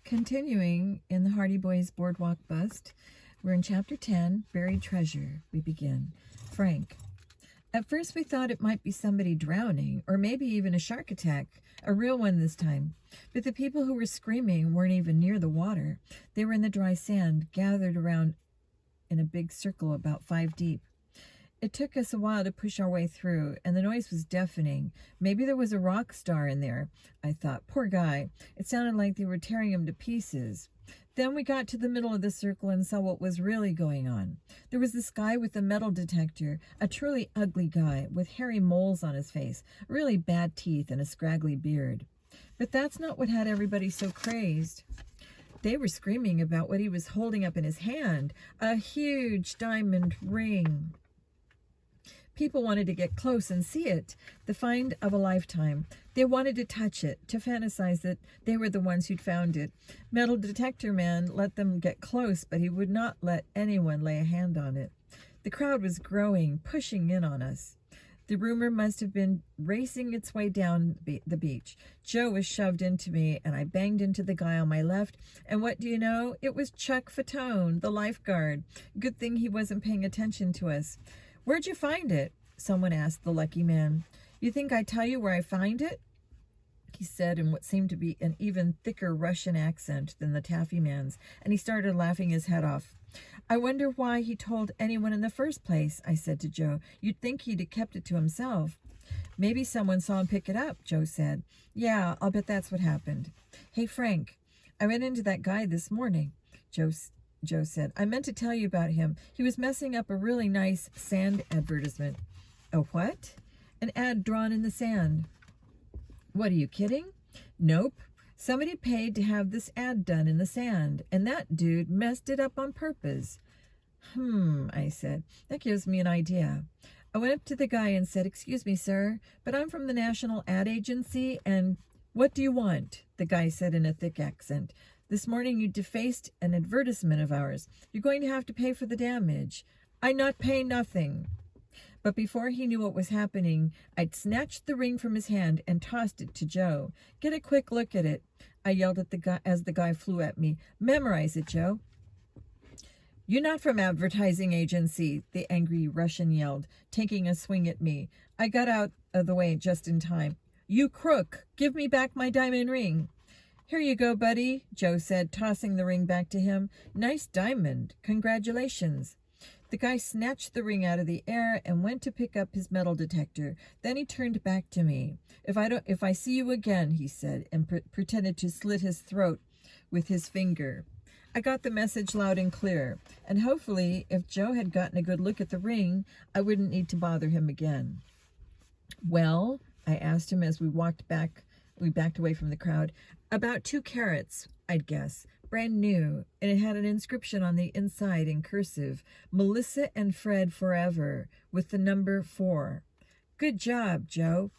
Continuing in the Hardy Boys Boardwalk bust, we're in Chapter 10, Buried Treasure. We begin. Frank. At first we thought it might be somebody drowning, or maybe even a shark attack, a real one this time. But the people who were screaming weren't even near the water. They were in the dry sand, gathered around in a big circle about 5 deep. It took us a while to push our way through, and the noise was deafening. Maybe there was a rock star in there, I thought. Poor guy. It sounded like they were tearing him to pieces. Then we got to the middle of the circle and saw what was really going on. There was this guy with a metal detector, a truly ugly guy with hairy moles on his face, really bad teeth, and a scraggly beard. But that's not what had everybody so crazed. They were screaming about what he was holding up in his hand, a huge diamond ring. People wanted to get close and see it, the find of a lifetime. They wanted to touch it, to fantasize that they were the ones who'd found it. Metal detector man let them get close, but he would not let anyone lay a hand on it. The crowd was growing, pushing in on us. The rumor must have been racing its way down the beach. Joe was shoved into me, and I banged into the guy on my left, and what do you know? It was Chuck Fatone, the lifeguard. Good thing he wasn't paying attention to us. "Where'd you find it?" someone asked the lucky man. "You think I'd tell you where I find it?" he said in what seemed to be an even thicker Russian accent than the taffy man's, and he started laughing his head off. "I wonder why he told anyone in the first place," I said to Joe. "You'd think he'd have kept it to himself." "Maybe someone saw him pick it up," Joe said. "Yeah, I'll bet that's what happened." "Hey, Frank, I ran into that guy this morning," Joe said. "I meant to tell you about him. He was messing up a really nice sand advertisement." "A what?" "An ad drawn in the sand." "What, are you kidding?" "Nope. Somebody paid to have this ad done in the sand, and that dude messed it up on purpose." I said. "That gives me an idea." I went up to the guy and said, "Excuse me, sir, but I'm from the National Ad Agency, and—" "What do you want?" the guy said in a thick accent. "This morning you defaced an advertisement of ours. You're going to have to pay for the damage." "I not pay nothing." But before he knew what was happening, I'd snatched the ring from his hand and tossed it to Joe. "Get a quick look at it," I yelled at the guy as the guy flew at me. "Memorize it, Joe." "You're not from advertising agency," the angry Russian yelled, taking a swing at me. I got out of the way just in time. "You crook! Give me back my diamond ring." "Here you go, buddy," Joe said, tossing the ring back to him. "Nice diamond. Congratulations." The guy snatched the ring out of the air and went to pick up his metal detector. Then he turned back to me. If I see you again," he said, and pretended to slit his throat with his finger. I got the message loud and clear, and hopefully, if Joe had gotten a good look at the ring, I wouldn't need to bother him again. "Well," I asked him as we backed away from the crowd. "About 2 carats, I'd guess. Brand new, and it had an inscription on the inside in cursive, 'Melissa and Fred forever,' with the number 4. "Good job, Joe."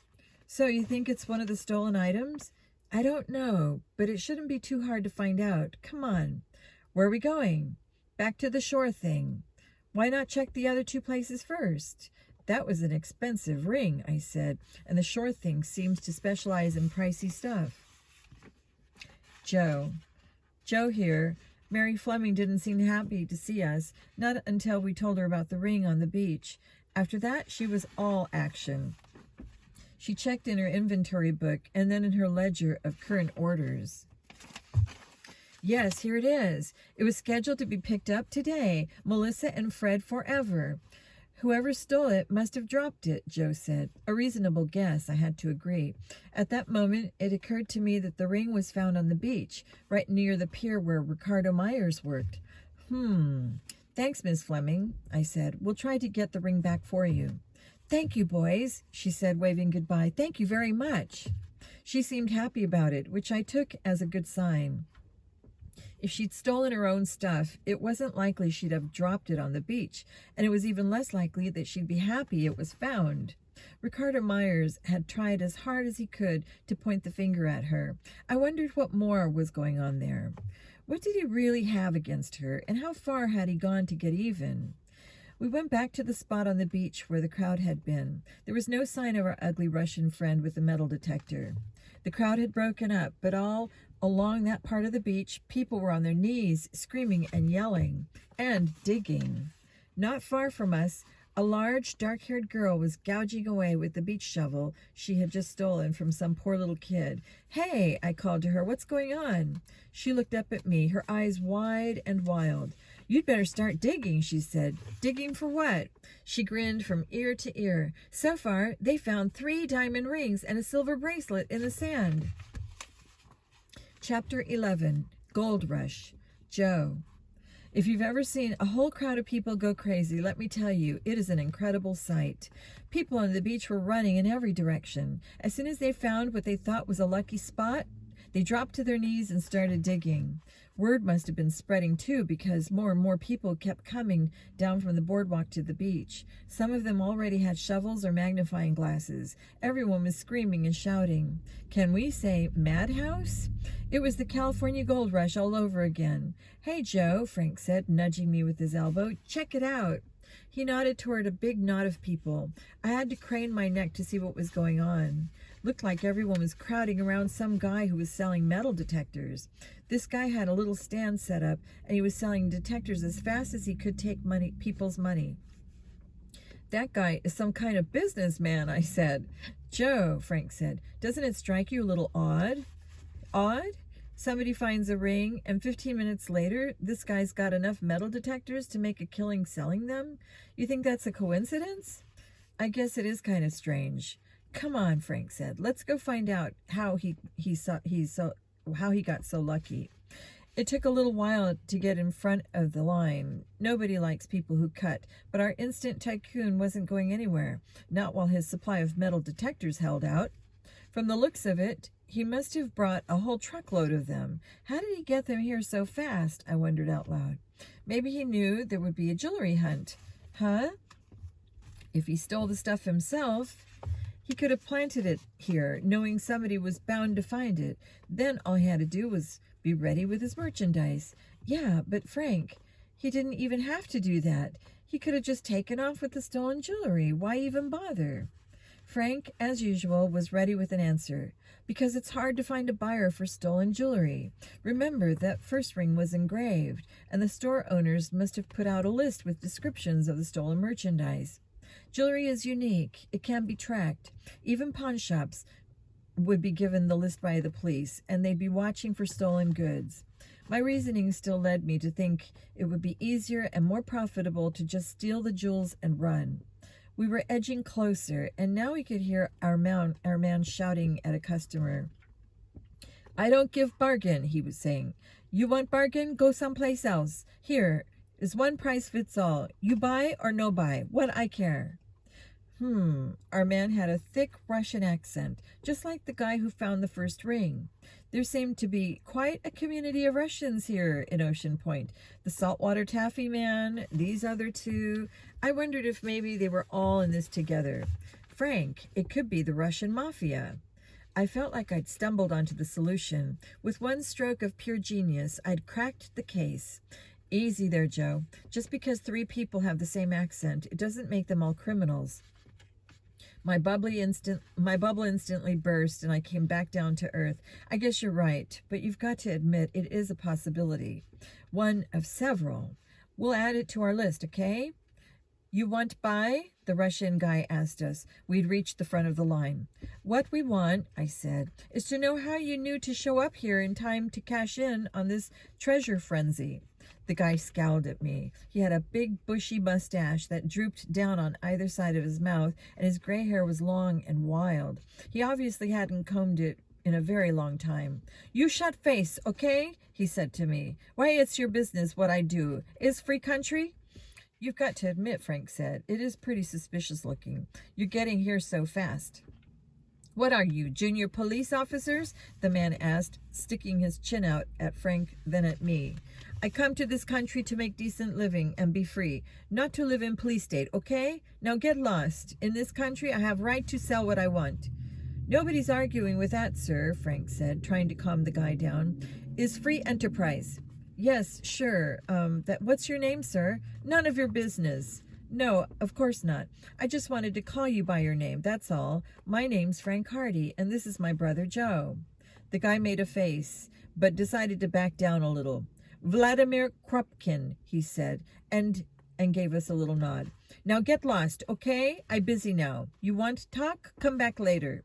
"So you think it's one of the stolen items?" "I don't know, but it shouldn't be too hard to find out. Come on." "Where are we going?" "Back to the shore thing." "Why not check the other 2 places first?" "That was an expensive ring," I said, "and the shore thing seems to specialize in pricey stuff." Joe here. Mary Fleming didn't seem happy to see us, not until we told her about the ring on the beach. After that, she was all action. She checked in her inventory book and then in her ledger of current orders. "Yes, here it is. It was scheduled to be picked up today. Melissa and Fred forever." "Whoever stole it must have dropped it," Joe said. A reasonable guess, I had to agree. At that moment, it occurred to me that the ring was found on the beach, right near the pier where Ricardo Myers worked. "Thanks, Miss Fleming," I said. "We'll try to get the ring back for you." "Thank you, boys," she said, waving goodbye. "Thank you very much." She seemed happy about it, which I took as a good sign. If she'd stolen her own stuff, it wasn't likely she'd have dropped it on the beach, and it was even less likely that she'd be happy it was found. Ricardo Myers had tried as hard as he could to point the finger at her. I wondered what more was going on there. What did he really have against her, and how far had he gone to get even? We went back to the spot on the beach where the crowd had been. There was no sign of our ugly Russian friend with the metal detector. The crowd had broken up, but all along that part of the beach, people were on their knees, screaming and yelling, and digging. Not far from us, a large, dark-haired girl was gouging away with the beach shovel she had just stolen from some poor little kid. "Hey," I called to her, "what's going on?" She looked up at me, her eyes wide and wild. "You'd better start digging," she said. "Digging for what?" She grinned from ear to ear. "So far, they found 3 diamond rings and a silver bracelet in the sand." Chapter 11, Gold Rush. Joe. If you've ever seen a whole crowd of people go crazy, let me tell you, it is an incredible sight. People on the beach were running in every direction. As soon as they found what they thought was a lucky spot, they dropped to their knees and started digging. Word must have been spreading too, because more and more people kept coming down from the boardwalk to the beach. Some of them already had shovels or magnifying glasses. Everyone was screaming and shouting. Can we say madhouse? It was the California gold rush all over again. "Hey, Joe," Frank said, nudging me with his elbow. "Check it out." He nodded toward a big knot of people. I had to crane my neck to see what was going on. Looked like everyone was crowding around some guy who was selling metal detectors. This guy had a little stand set up, and he was selling detectors as fast as he could take people's money. "That guy is some kind of businessman," I said. "Joe," Frank said, "doesn't it strike you a little odd?" Odd? Somebody finds a ring, and 15 minutes later, this guy's got enough metal detectors to make a killing selling them? You think that's a coincidence? I guess it is kind of strange. "Come on," Frank said. "Let's go find out how he got so lucky." It took a little while to get in front of the line. Nobody likes people who cut, but our instant tycoon wasn't going anywhere, not while his supply of metal detectors held out. From the looks of it, he must have brought a whole truckload of them. How did he get them here so fast? I wondered out loud. Maybe he knew there would be a jewelry hunt. Huh? If he stole the stuff himself, he could have planted it here, knowing somebody was bound to find it. Then all he had to do was be ready with his merchandise. Yeah, but Frank, he didn't even have to do that. He could have just taken off with the stolen jewelry. Why even bother? Frank, as usual, was ready with an answer. Because it's hard to find a buyer for stolen jewelry. Remember, that first ring was engraved, and the store owners must have put out a list with descriptions of the stolen merchandise. Jewelry is unique. It can be tracked. Even pawn shops would be given the list by the police, and they'd be watching for stolen goods. My reasoning still led me to think it would be easier and more profitable to just steal the jewels and run. We were edging closer, and now we could hear our man shouting at a customer. "I don't give bargain," he was saying. "You want bargain? Go someplace else. Here is one price fits all. You buy or no buy. What I care." Our man had a thick Russian accent, just like the guy who found the first ring. There seemed to be quite a community of Russians here in Ocean Point. The saltwater taffy man, these other two. I wondered if maybe they were all in this together. Frank, it could be the Russian mafia. I felt like I'd stumbled onto the solution. With one stroke of pure genius, I'd cracked the case. Easy there, Joe. Just because 3 people have the same accent, it doesn't make them all criminals. My bubble instantly burst, and I came back down to earth. I guess you're right, but you've got to admit it is a possibility. One of several. We'll add it to our list, okay? "You want buy?" the Russian guy asked us. We'd reached the front of the line. "What we want," I said, "is to know how you knew to show up here in time to cash in on this treasure frenzy." The guy scowled at me. He had a big bushy mustache that drooped down on either side of his mouth, and his gray hair was long and wild. He obviously hadn't combed it in a very long time. "You shut face, okay?" he said to me. "Why, it's your business what I do. Is free country?" "You've got to admit," Frank said, "it is pretty suspicious looking. You're getting here so fast." "What are you, junior police officers?" the man asked, sticking his chin out at Frank, then at me. "I come to this country to make decent living and be free, not to live in police state, okay? Now get lost. In this country, I have right to sell what I want." "Nobody's arguing with that, sir," Frank said, trying to calm the guy down. "Is free enterprise." "Yes, sure. What's your name, sir?" "None of your business." No, of course not. I just wanted to call you by your name, that's all. My name's Frank Hardy, and this is my brother Joe. The guy made a face, but decided to back down a little. Vladimir Krupkin, he said, and gave us a little nod. Now get lost, okay? I'm busy now. You want to talk? Come back later.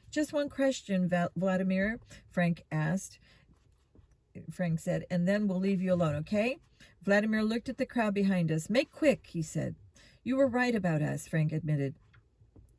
Just one question, Vladimir, Frank asked. Frank said, and then we'll leave you alone, okay? Vladimir looked at the crowd behind us. Make quick, he said. You were right about us, Frank admitted.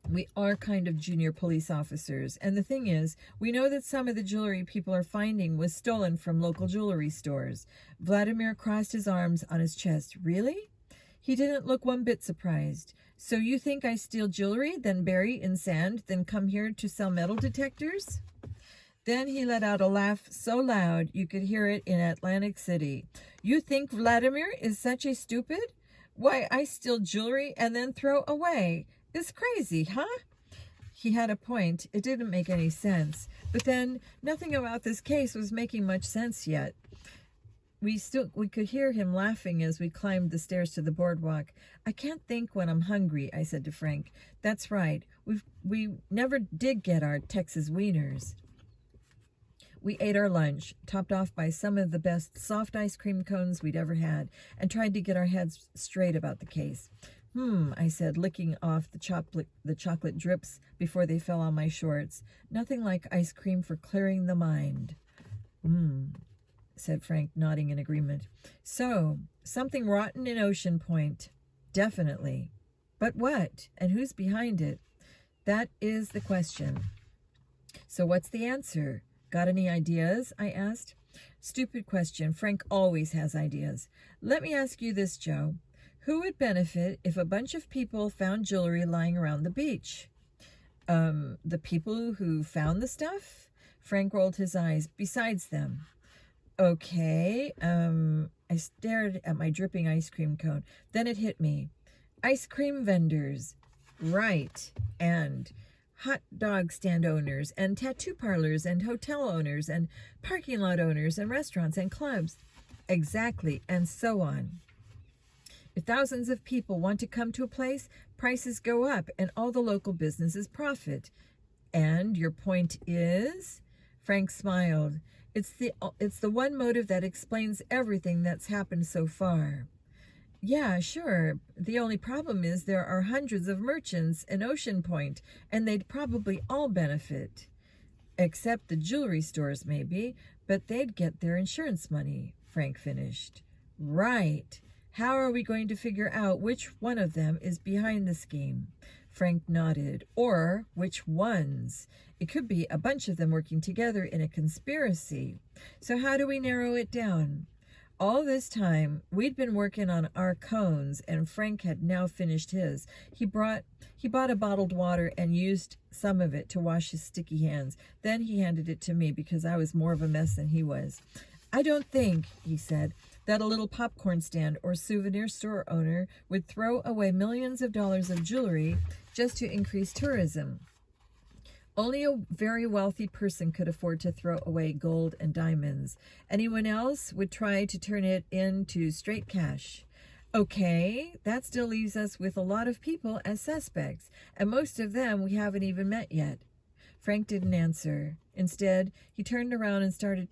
We are kind of junior police officers, and the thing is, we know that some of the jewelry people are finding was stolen from local jewelry stores. Vladimir crossed his arms on his chest. Really? He didn't look one bit surprised. So you think I steal jewelry, then bury in sand, then come here to sell metal detectors? Then he let out a laugh so loud you could hear it in Atlantic City. You think Vladimir is such a stupid? Why, I steal jewelry and then throw away. It's crazy, huh? He had a point. It didn't make any sense. But then, nothing about this case was making much sense yet. We could hear him laughing as we climbed the stairs to the boardwalk. I can't think when I'm hungry, I said to Frank. That's right. We never did get our Texas wieners. We ate our lunch, topped off by some of the best soft ice cream cones we'd ever had, and tried to get our heads straight about the case. I said, licking off the chocolate drips before they fell on my shorts. Nothing like ice cream for clearing the mind. Said Frank, nodding in agreement. So, something rotten in Ocean Point. Definitely. But what? And who's behind it? That is the question. So what's the answer? Got any ideas? I asked. Stupid question. Frank always has ideas. Let me ask you this, Joe. Who would benefit if a bunch of people found jewelry lying around the beach? The people who found the stuff? Frank rolled his eyes. Besides them. Okay. I stared at my dripping ice cream cone. Then it hit me. Ice cream vendors. Right. And hot dog stand owners, and tattoo parlors, and hotel owners, and parking lot owners, and restaurants, and clubs. Exactly. And so on. If thousands of people want to come to a place, prices go up, and all the local businesses profit. And your point is? Frank smiled. It's the one motive that explains everything that's happened so far. Yeah, sure. The only problem is there are hundreds of merchants in Ocean Point, and they'd probably all benefit. Except the jewelry stores, maybe, but they'd get their insurance money, Frank finished. Right. How are we going to figure out which one of them is behind the scheme? Frank nodded. Or which ones? It could be a bunch of them working together in a conspiracy. So how do we narrow it down? All this time, we'd been working on our cones, and Frank had now finished his. He bought a bottled water and used some of it to wash his sticky hands. Then he handed it to me because I was more of a mess than he was. I don't think, he said, that a little popcorn stand or souvenir store owner would throw away millions of dollars of jewelry just to increase tourism. Only a very wealthy person could afford to throw away gold and diamonds. Anyone else would try to turn it into straight cash. Okay, that still leaves us with a lot of people as suspects, and most of them we haven't even met yet. Frank didn't answer. Instead, he turned around and started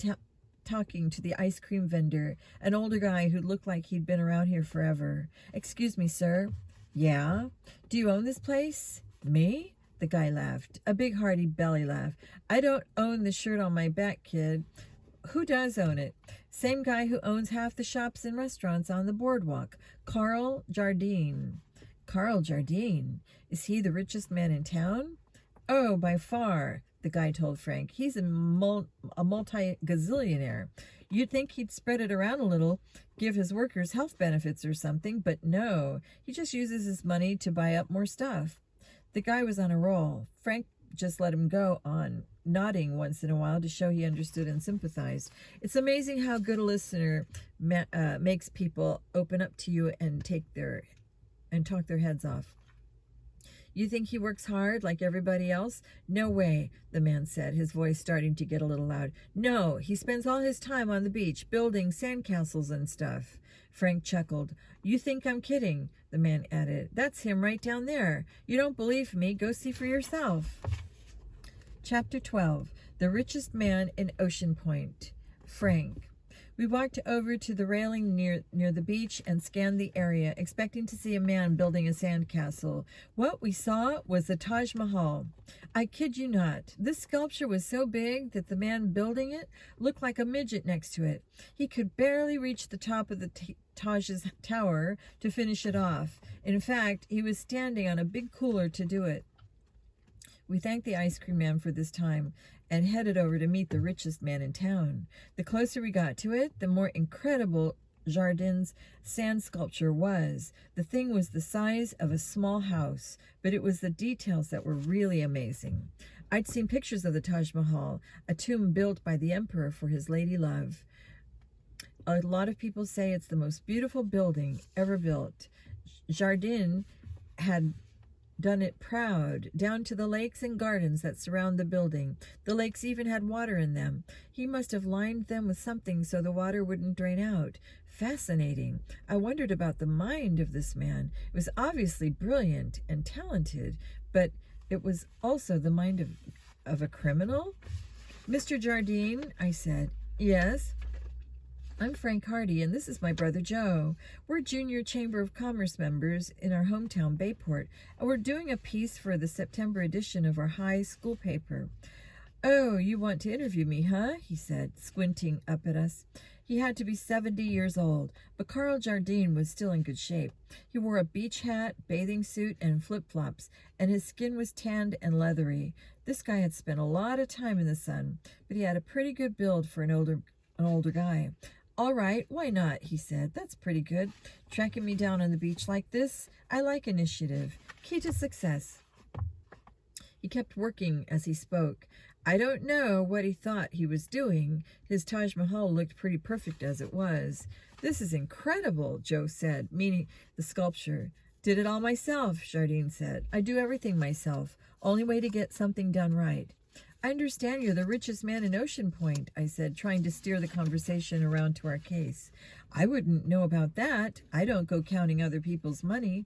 talking to the ice cream vendor, an older guy who looked like he'd been around here forever. Excuse me, sir. Yeah? Do you own this place? Me? The guy laughed, a big hearty belly laugh. I don't own the shirt on my back, kid. Who does own it? Same guy who owns half the shops and restaurants on the boardwalk, Carl Jardine. Carl Jardine? Is he the richest man in town? Oh, by far, the guy told Frank. He's a multi-gazillionaire. You'd think he'd spread it around a little, give his workers health benefits or something, but no, he just uses his money to buy up more stuff. The guy was on a roll. Frank just let him go on, nodding once in a while to show he understood and sympathized. It's amazing how good a listener makes people open up to you and talk their heads off. You think he works hard like everybody else? No way, the man said, his voice starting to get a little loud. No, he spends all his time on the beach building sandcastles and stuff. Frank chuckled. You think I'm kidding, the man added. That's him right down there. You don't believe me? Go see for yourself. Chapter 12. The Richest Man in Ocean Point. Frank. We walked over to the railing near the beach and scanned the area, expecting to see a man building a sandcastle. What we saw was the Taj Mahal. I kid you not. This sculpture was so big that the man building it looked like a midget next to it. He could barely reach the top of the Taj's tower to finish it off. In fact, he was standing on a big cooler to do it. We thanked the ice cream man for this time and headed over to meet the richest man in town. The closer we got to it, the more incredible Jardin's sand sculpture was. The thing was the size of a small house, but it was the details that were really amazing. I'd seen pictures of the Taj Mahal, a tomb built by the emperor for his lady love. A lot of people say it's the most beautiful building ever built. Jardin had done it proud, down to the lakes and gardens that surround the building. The lakes even had water in them. He must have lined them with something so the water wouldn't drain out. Fascinating. I wondered about the mind of this man. It was obviously brilliant and talented, but it was also the mind of a criminal? Mr. Jardine, I said. Yes? I'm Frank Hardy, and this is my brother Joe. We're Junior Chamber of Commerce members in our hometown, Bayport, and we're doing a piece for the September edition of our high school paper. Oh, you want to interview me, huh? He said, squinting up at us. He had to be 70 years old, but Carl Jardine was still in good shape. He wore a beach hat, bathing suit, and flip-flops, and his skin was tanned and leathery. This guy had spent a lot of time in the sun, but he had a pretty good build for an older guy. All right, why not, he said. That's pretty good. Tracking me down on the beach like this? I like initiative. Key to success. He kept working as he spoke. I don't know what he thought he was doing. His Taj Mahal looked pretty perfect as it was. This is incredible, Joe said, meaning the sculpture. Did it all myself, Jardine said. I do everything myself. Only way to get something done right. I understand you're the richest man in Ocean Point, I said, trying to steer the conversation around to our case. I wouldn't know about that. I don't go counting other people's money.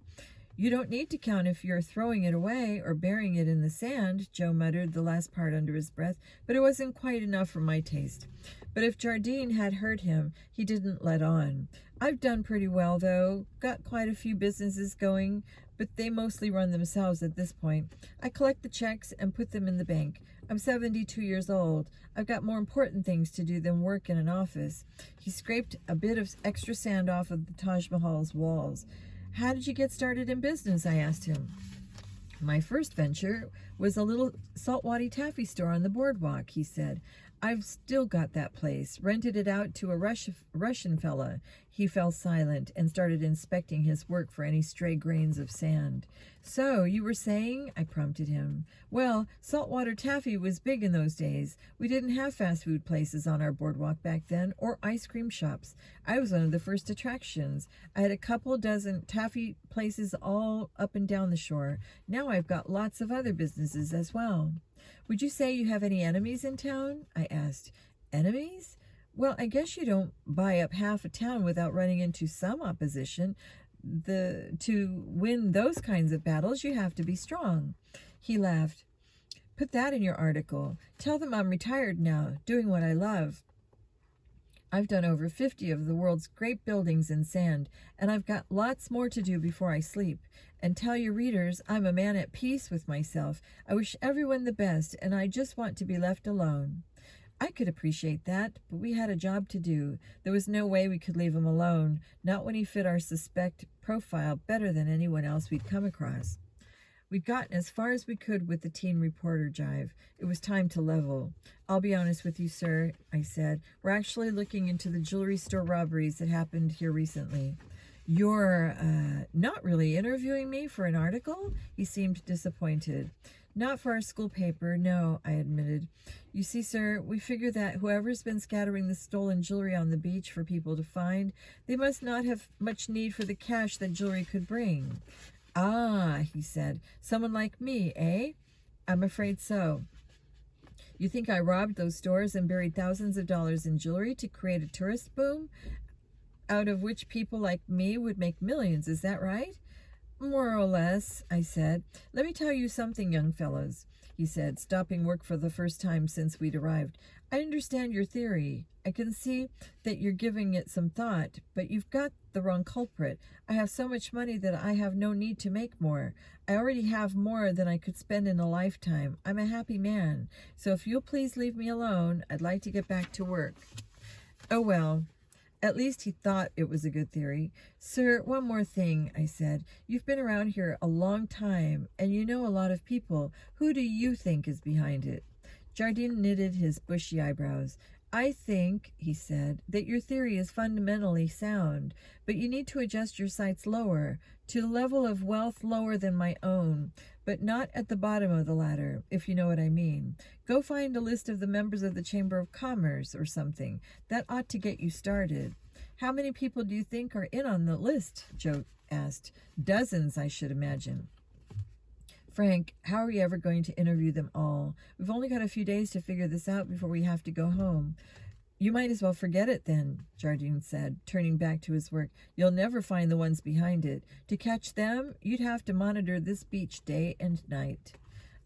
You don't need to count if you're throwing it away or burying it in the sand, Joe muttered the last part under his breath, but it wasn't quite enough for my taste. But if Jardine had heard him, he didn't let on. I've done pretty well, though. Got quite a few businesses going, but they mostly run themselves at this point. I collect the checks and put them in the bank. I'm 72 years old. I've got more important things to do than work in an office. He scraped a bit of extra sand off of the Taj Mahal's walls. How did you get started in business? I asked him. My first venture was a little saltwater taffy store on the Boardwalk, he said. I've still got that place. Rented it out to a Russian fella. He fell silent and started inspecting his work for any stray grains of sand. So, you were saying? I prompted him. Well, saltwater taffy was big in those days. We didn't have fast food places on our boardwalk back then, or ice cream shops. I was one of the first attractions. I had a couple dozen taffy places all up and down the shore. Now I've got lots of other businesses as well. Would you say you have any enemies in town? I asked. Enemies? Well, I guess you don't buy up half a town without running into some opposition. To win those kinds of battles, you have to be strong. He laughed. Put that in your article. Tell them I'm retired now, doing what I love. I've done over 50 of the world's great buildings in sand, and I've got lots more to do before I sleep. And tell your readers I'm a man at peace with myself. I wish everyone the best, and I just want to be left alone. I could appreciate that, but we had a job to do. There was no way we could leave him alone, not when he fit our suspect profile better than anyone else we'd come across. We'd gotten as far as we could with the teen reporter jive. It was time to level. I'll be honest with you, sir, I said. We're actually looking into the jewelry store robberies that happened here recently. You're not really interviewing me for an article? He seemed disappointed. Not for our school paper, no, I admitted. You see, sir, we figure that whoever's been scattering the stolen jewelry on the beach for people to find, they must not have much need for the cash that jewelry could bring. Ah, he said, someone like me, eh? I'm afraid so. You think I robbed those stores and buried thousands of dollars in jewelry to create a tourist boom, out of which people like me would make millions, is that right? More or less, I said. Let me tell you something, young fellows, he said, stopping work for the first time since we'd arrived. I understand your theory. I can see that you're giving it some thought, but you've got the wrong culprit. I have so much money that I have no need to make more. I already have more than I could spend in a lifetime. I'm a happy man. So if you'll please leave me alone, I'd like to get back to work. Oh, well. At least he thought it was a good theory. Sir, one more thing, I said. You've been around here a long time, and you know a lot of people. Who do you think is behind it? Jardine knitted his bushy eyebrows. I think, he said, that your theory is fundamentally sound, but you need to adjust your sights lower, to the level of wealth lower than my own, but not at the bottom of the ladder, if you know what I mean. Go find a list of the members of the Chamber of Commerce or something. That ought to get you started. How many people do you think are in on the list? Joe asked. Dozens, I should imagine. Frank, how are we ever going to interview them all? We've only got a few days to figure this out before we have to go home. You might as well forget it then, Jardine said, turning back to his work. You'll never find the ones behind it. To catch them, you'd have to monitor this beach day and night.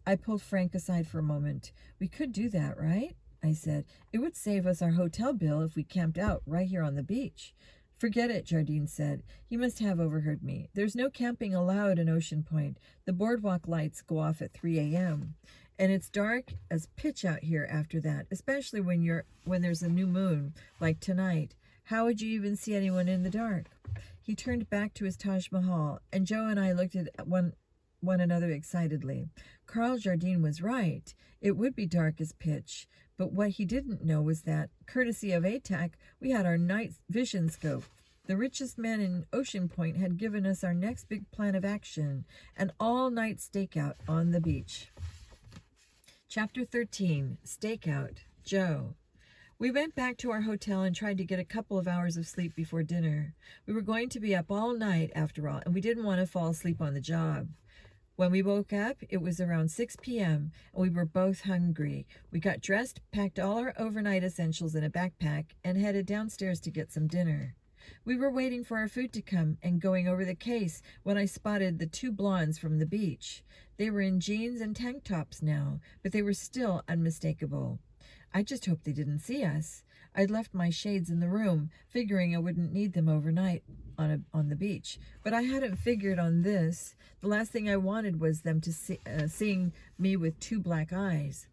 I pulled Frank aside for a moment. We could do that, right? I said. It would save us our hotel bill if we camped out right here on the beach. Forget it, Jardine said. He must have overheard me. There's no camping allowed in Ocean Point. The boardwalk lights go off at 3 a.m. And it's dark as pitch out here after that, especially when there's a new moon, like tonight. How would you even see anyone in the dark? He turned back to his Taj Mahal, and Joe and I looked at one another excitedly. Carl Jardine was right. It would be dark as pitch. But what he didn't know was that, courtesy of ATAC, we had our night vision scope. The richest man in Ocean Point had given us our next big plan of action, an all-night stakeout on the beach. Chapter 13, Stakeout, Joe. We went back to our hotel and tried to get a couple of hours of sleep before dinner. We were going to be up all night, after all, and we didn't want to fall asleep on the job. When we woke up, it was around 6 p.m., and we were both hungry. We got dressed, packed all our overnight essentials in a backpack, and headed downstairs to get some dinner. We were waiting for our food to come and going over the case when I spotted the two blondes from the beach. They were in jeans and tank tops now, but they were still unmistakable. I just hoped they didn't see us. I'd left my shades in the room, figuring I wouldn't need them overnight on the beach. But I hadn't figured on this. The last thing I wanted was them to seeing me with two black eyes.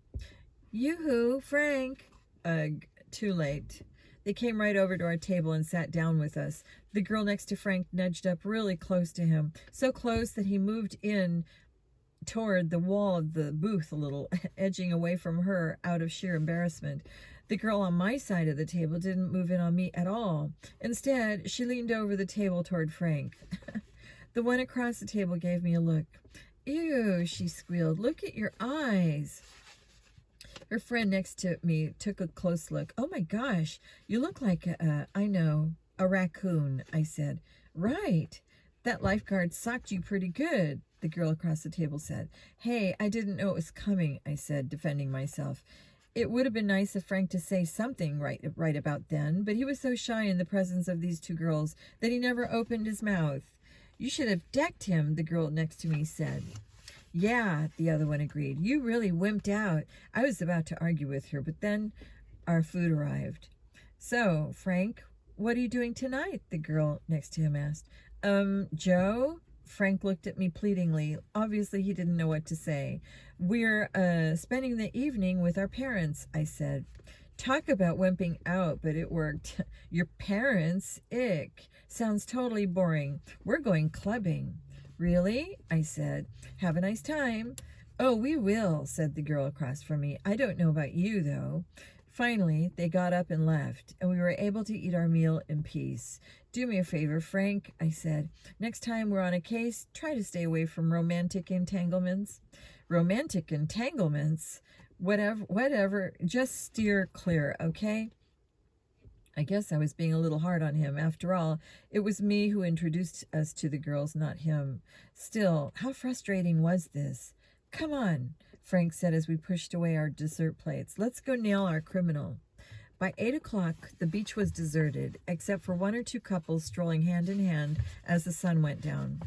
Yoo-hoo, Frank! Ugh, too late. They came right over to our table and sat down with us. The girl next to Frank nudged up really close to him, so close that he moved in toward the wall of the booth a little, edging away from her out of sheer embarrassment. The girl on my side of the table didn't move in on me at all. Instead, she leaned over the table toward Frank. The one across the table gave me a look. Ew, she squealed. Look at your eyes. Her friend next to me took a close look. Oh my gosh, you look like a raccoon, I said. Right. That lifeguard socked you pretty good, the girl across the table said. Hey, I didn't know it was coming, I said, defending myself. It would have been nice of Frank to say something right about then, but he was so shy in the presence of these two girls that he never opened his mouth. You should have decked him, the girl next to me said. Yeah, the other one agreed. You really wimped out. I was about to argue with her, but then our food arrived. So, Frank, what are you doing tonight? The girl next to him asked. Joe? Frank looked at me pleadingly. Obviously, he didn't know what to say. We're spending the evening with our parents, I said. Talk about wimping out, but it worked. Your parents? Ick. Sounds totally boring. We're going clubbing. Really? I said. Have a nice time. Oh, we will, said the girl across from me. I don't know about you, though. Finally, they got up and left, and we were able to eat our meal in peace. Do me a favor, Frank, I said. Next time we're on a case, try to stay away from romantic entanglements. Romantic entanglements? Whatever, just steer clear, okay? I guess I was being a little hard on him. After all, it was me who introduced us to the girls, not him. Still, how frustrating was this? Come on, Frank said as we pushed away our dessert plates. Let's go nail our criminal. By 8 o'clock, the beach was deserted, except for one or two couples strolling hand in hand as the sun went down.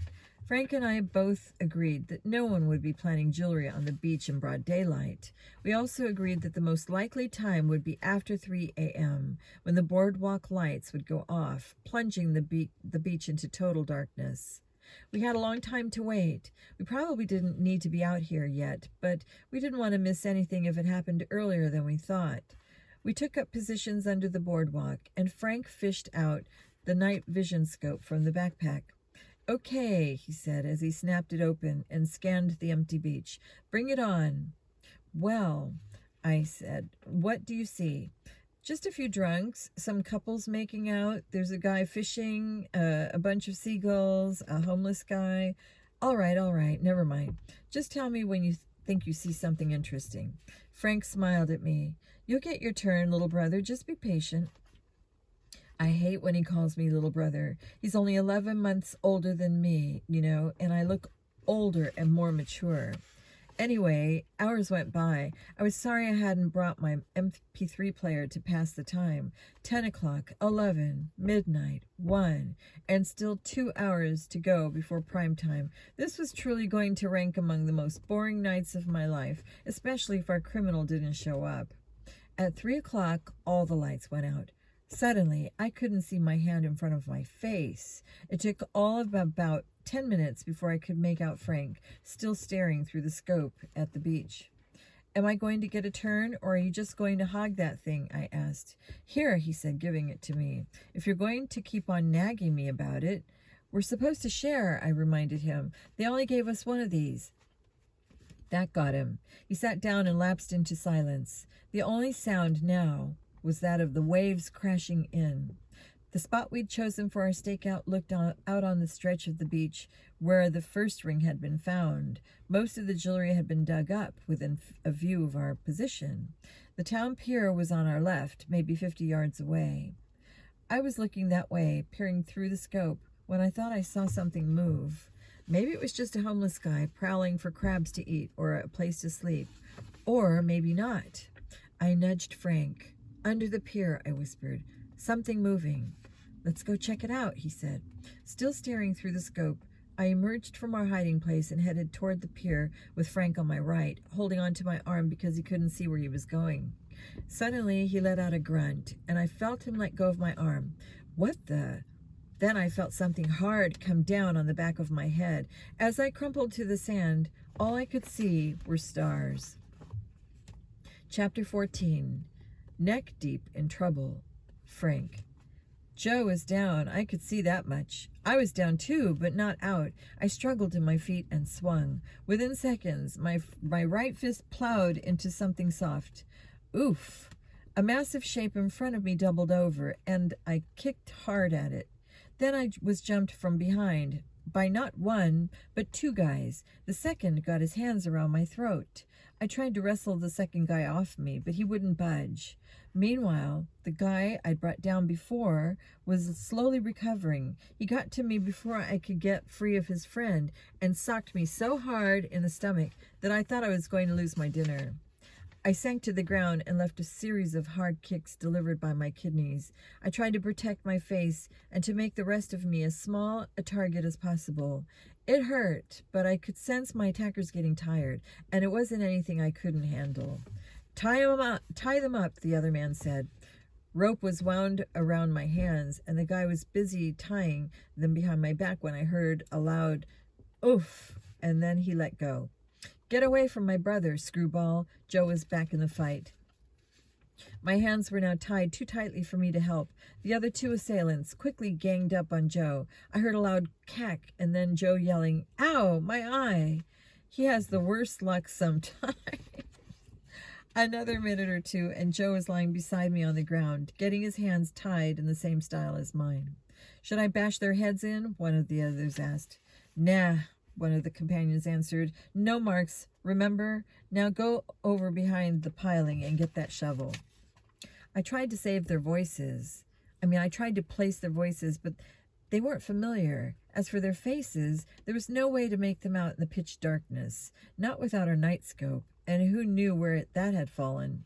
Frank and I both agreed that no one would be planting jewelry on the beach in broad daylight. We also agreed that the most likely time would be after 3 a.m., when the boardwalk lights would go off, plunging the beach into total darkness. We had a long time to wait. We probably didn't need to be out here yet, but we didn't want to miss anything if it happened earlier than we thought. We took up positions under the boardwalk, and Frank fished out the night vision scope from the backpack. Okay, he said as he snapped it open and scanned the empty beach. Bring it on. Well, I said, what do you see? Just a few drunks, some couples making out, there's a guy fishing, a bunch of seagulls, a homeless guy. All right, never mind. Just tell me when you think you see something interesting. Frank smiled at me. You'll get your turn, little brother. Just be patient. I hate when he calls me little brother. He's only 11 months older than me, and I look older and more mature. Anyway, hours went by. I was sorry I hadn't brought my MP3 player to pass the time. 10 o'clock, 11, midnight, 1, and still 2 hours to go before prime time. This was truly going to rank among the most boring nights of my life, especially if our criminal didn't show up. At 3 o'clock, all the lights went out. Suddenly, I couldn't see my hand in front of my face. It took all of about 10 minutes before I could make out Frank, still staring through the scope at the beach. Am I going to get a turn, or are you just going to hog that thing? I asked. Here, he said, giving it to me. If you're going to keep on nagging me about it. We're supposed to share, I reminded him. They only gave us one of these. That got him. He sat down and lapsed into silence. The only sound now was that of the waves crashing in. The spot we'd chosen for our stakeout looked out on the stretch of the beach where the first ring had been found. Most of the jewelry had been dug up within a view of our position. The town pier was on our left, maybe 50 yards away. I was looking that way, peering through the scope, when I thought I saw something move. Maybe it was just a homeless guy prowling for crabs to eat or a place to sleep. Or maybe not. I nudged Frank. Under the pier, I whispered. Something moving. Let's go check it out, he said. Still staring through the scope, I emerged from our hiding place and headed toward the pier with Frank on my right, holding onto my arm because he couldn't see where he was going. Suddenly, he let out a grunt, and I felt him let go of my arm. What the? Then I felt something hard come down on the back of my head. As I crumpled to the sand, all I could see were stars. Chapter 14. Neck deep in trouble. Frank. Joe was down. I could see that much. I was down too, but not out. I struggled to my feet and swung. Within seconds, my right fist plowed into something soft. Oof! A massive shape in front of me doubled over, and I kicked hard at it. Then I was jumped from behind by not one, but two guys. The second got his hands around my throat. I tried to wrestle the second guy off me, but he wouldn't budge. Meanwhile, the guy I'd brought down before was slowly recovering. He got to me before I could get free of his friend and socked me so hard in the stomach that I thought I was going to lose my dinner. I sank to the ground and left a series of hard kicks delivered by my kidneys. I tried to protect my face and to make the rest of me as small a target as possible. It hurt, but I could sense my attackers getting tired, and it wasn't anything I couldn't handle. Tie them up, the other man said. Rope was wound around my hands, and the guy was busy tying them behind my back when I heard a loud oof, and then he let go. Get away from my brother, screwball. Joe was back in the fight. My hands were now tied too tightly for me to help. The other two assailants quickly ganged up on Joe. I heard a loud cack, and then Joe yelling, Ow, my eye! He has the worst luck sometimes. Another minute or two, and Joe was lying beside me on the ground, getting his hands tied in the same style as mine. Should I bash their heads in? One of the others asked. Nah, one of the companions answered. No marks, remember? Now go over behind the piling and get that shovel. I tried to save their voices. I tried to place their voices, but they weren't familiar. As for their faces, there was no way to make them out in the pitch darkness, not without our night scope, and who knew where that had fallen?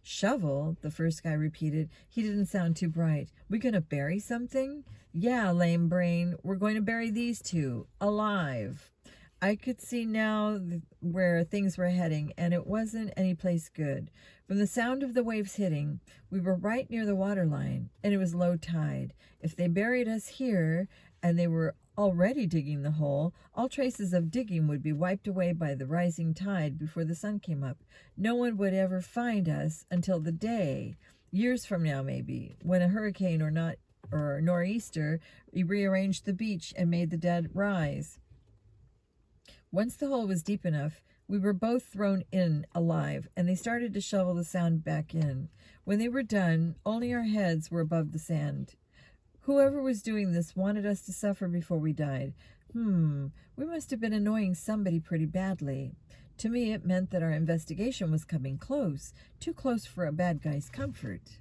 Shovel, the first guy repeated. He didn't sound too bright. We gonna bury something? Yeah, lame brain. We're going to bury these two, alive. I could see now where things were heading, and it wasn't any place good. From the sound of the waves hitting, we were right near the waterline, and it was low tide. If they buried us here, and they were already digging the hole, all traces of digging would be wiped away by the rising tide before the sun came up. No one would ever find us until the day, years from now maybe, when a hurricane or nor'easter rearranged the beach and made the dead rise. Once the hole was deep enough, we were both thrown in alive, and they started to shovel the sand back in. When they were done, only our heads were above the sand. Whoever was doing this wanted us to suffer before we died. We must have been annoying somebody pretty badly. To me, it meant that our investigation was coming close, too close for a bad guy's comfort.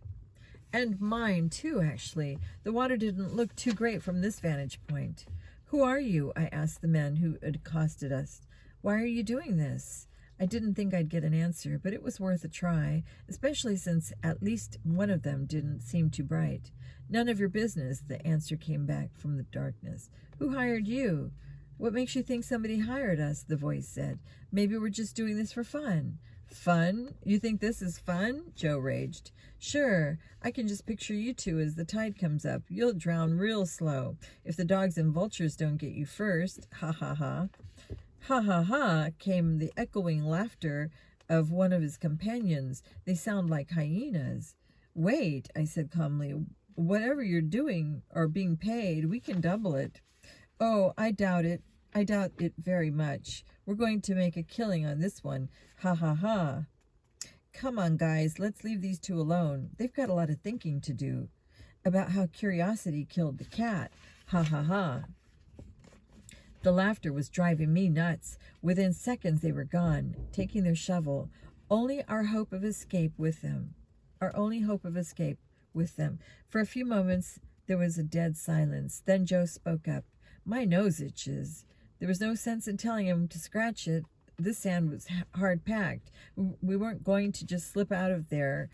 And mine, too, actually. The water didn't look too great from this vantage point. Who are you? I asked the men who had accosted us. Why are you doing this? I didn't think I'd get an answer, but it was worth a try, especially since at least one of them didn't seem too bright. None of your business, the answer came back from the darkness. Who hired you? What makes you think somebody hired us? The voice said. Maybe we're just doing this for fun. Fun? You think this is fun? Joe raged. Sure, I can just picture you two as the tide comes up. You'll drown real slow, if the dogs and vultures don't get you first. Ha ha ha. Ha ha ha, came the echoing laughter of one of his companions. They sound like hyenas. Wait, I said calmly. Whatever you're doing or being paid, we can double it. Oh, I doubt it. I doubt it very much. We're going to make a killing on this one. Ha ha ha. Come on, guys, let's leave these two alone. They've got a lot of thinking to do about how curiosity killed the cat. Ha ha ha. The laughter was driving me nuts. Within seconds they were gone, taking their shovel. Only our hope of escape with them. Our only hope of escape with them. For a few moments there was a dead silence. Then Joe spoke up. My nose itches. There was no sense in telling him to scratch it. This sand was hard packed. We weren't going to just slip out of there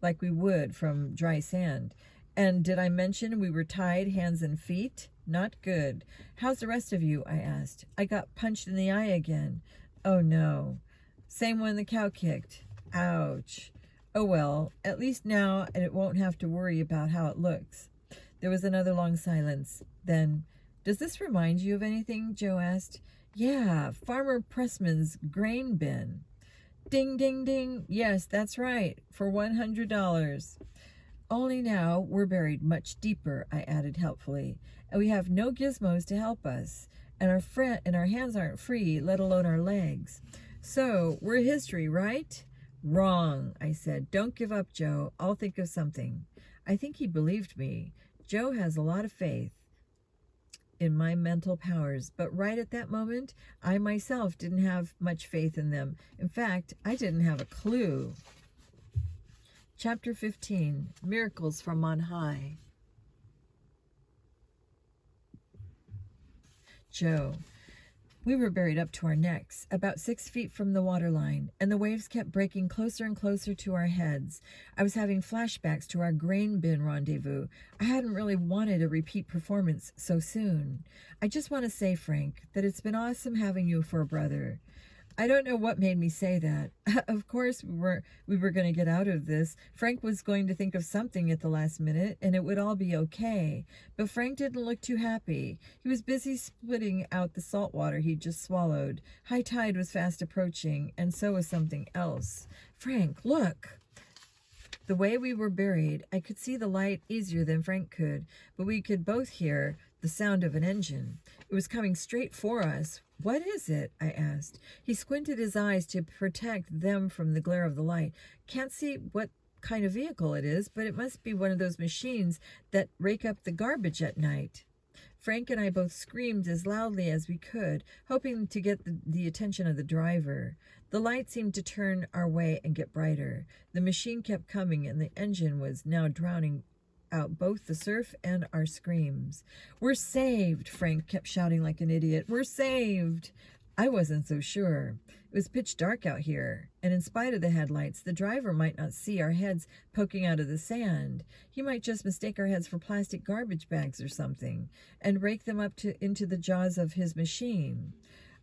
like we would from dry sand. And did I mention we were tied hands and feet? Not good. How's the rest of you? I asked. I got punched in the eye again. Oh no. Same one the cow kicked. Ouch. Oh well, at least now it won't have to worry about how it looks. There was another long silence. Then, does this remind you of anything? Joe asked. Yeah, Farmer Pressman's grain bin. Ding, ding, ding. Yes, that's right. For $100. Only now we're buried much deeper, I added helpfully, and we have no gizmos to help us, and our hands aren't free, let alone our legs. So, we're history, right? Wrong, I said. Don't give up, Joe. I'll think of something. I think he believed me. Joe has a lot of faith in my mental powers, but right at that moment, I myself didn't have much faith in them. In fact, I didn't have a clue. Chapter 15, Miracles from on High. Joe. We were buried up to our necks, about 6 feet from the waterline, and the waves kept breaking closer and closer to our heads. I was having flashbacks to our grain bin rendezvous. I hadn't really wanted a repeat performance so soon. I just want to say, Frank, that it's been awesome having you for a brother. I don't know what made me say that. Of course, we were going to get out of this. Frank was going to think of something at the last minute, and it would all be okay. But Frank didn't look too happy. He was busy spitting out the salt water he'd just swallowed. High tide was fast approaching, and so was something else. Frank, look! The way we were buried, I could see the light easier than Frank could, but we could both hear the sound of an engine. It was coming straight for us. What is it? I asked. He squinted his eyes to protect them from the glare of the light. Can't see what kind of vehicle it is, but it must be one of those machines that rake up the garbage at night. Frank and I both screamed as loudly as we could, hoping to get the attention of the driver. The light seemed to turn our way and get brighter. The machine kept coming, and the engine was now drowning out both the surf and our screams. "We're saved!" Frank kept shouting like an idiot. "We're saved!" I wasn't so sure. It was pitch dark out here, and in spite of the headlights, the driver might not see our heads poking out of the sand. He might just mistake our heads for plastic garbage bags or something, and rake them up into the jaws of his machine.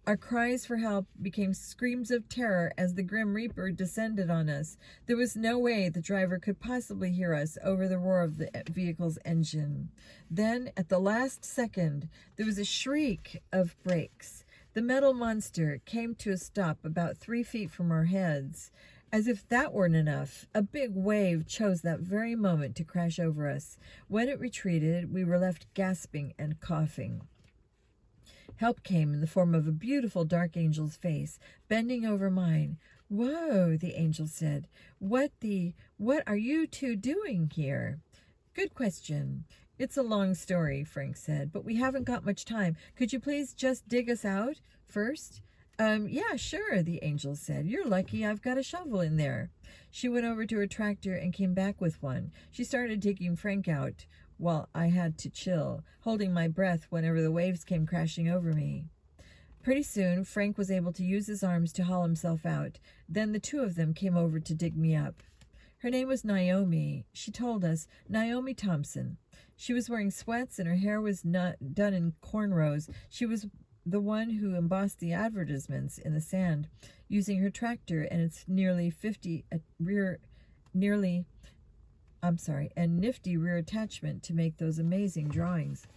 Our cries for help became screams of terror as the Grim Reaper descended on us. There was no way the driver could possibly hear us over the roar of the vehicle's engine. Then, at the last second, there was a shriek of brakes. The metal monster came to a stop about 3 feet from our heads. As if that weren't enough, a big wave chose that very moment to crash over us. When it retreated, we were left gasping and coughing. Help came in the form of a beautiful dark angel's face, bending over mine. "Whoa," the angel said. What are you two doing here?" "Good question. It's a long story," Frank said, "but we haven't got much time. Could you please just dig us out first?" Yeah, sure," the angel said. "You're lucky I've got a shovel in there." She went over to her tractor and came back with one. She started digging Frank out while I had to chill, holding my breath whenever the waves came crashing over me. Pretty soon, Frank was able to use his arms to haul himself out. Then the two of them came over to dig me up. Her name was Naomi. She told us, Naomi Thompson. She was wearing sweats and her hair was not done in cornrows. She was the one who embossed the advertisements in the sand using her tractor and its nifty rear attachment to make those amazing drawings.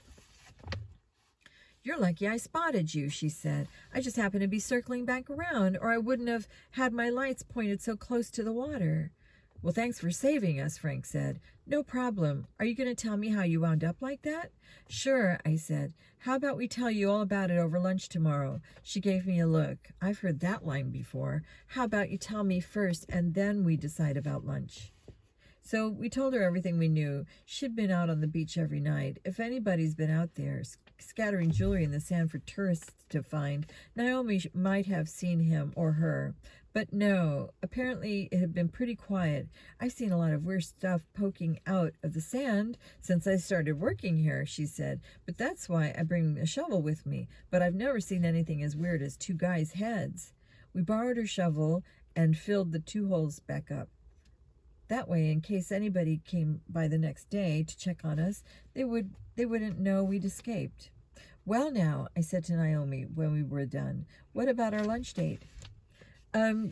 "You're lucky I spotted you," she said. "I just happened to be circling back around, or I wouldn't have had my lights pointed so close to the water." "Well, thanks for saving us," Frank said. "No problem. Are you going to tell me how you wound up like that?" "Sure," I said. "How about we tell you all about it over lunch tomorrow?" She gave me a look. I've heard that line before. "How about you tell me first, and then we decide about lunch?" So we told her everything we knew. She'd been out on the beach every night. If anybody's been out there scattering jewelry in the sand for tourists to find, Naomi might have seen him or her. But no, apparently it had been pretty quiet. I've seen a lot of weird stuff poking out of the sand since I started working here, she said. But that's why I bring a shovel with me. But I've never seen anything as weird as two guys' heads. We borrowed her shovel and filled the 2 holes back up. That way, in case anybody came by the next day to check on us, they wouldn't know we'd escaped. "Well now," I said to Naomi when we were done, "what about our lunch date?"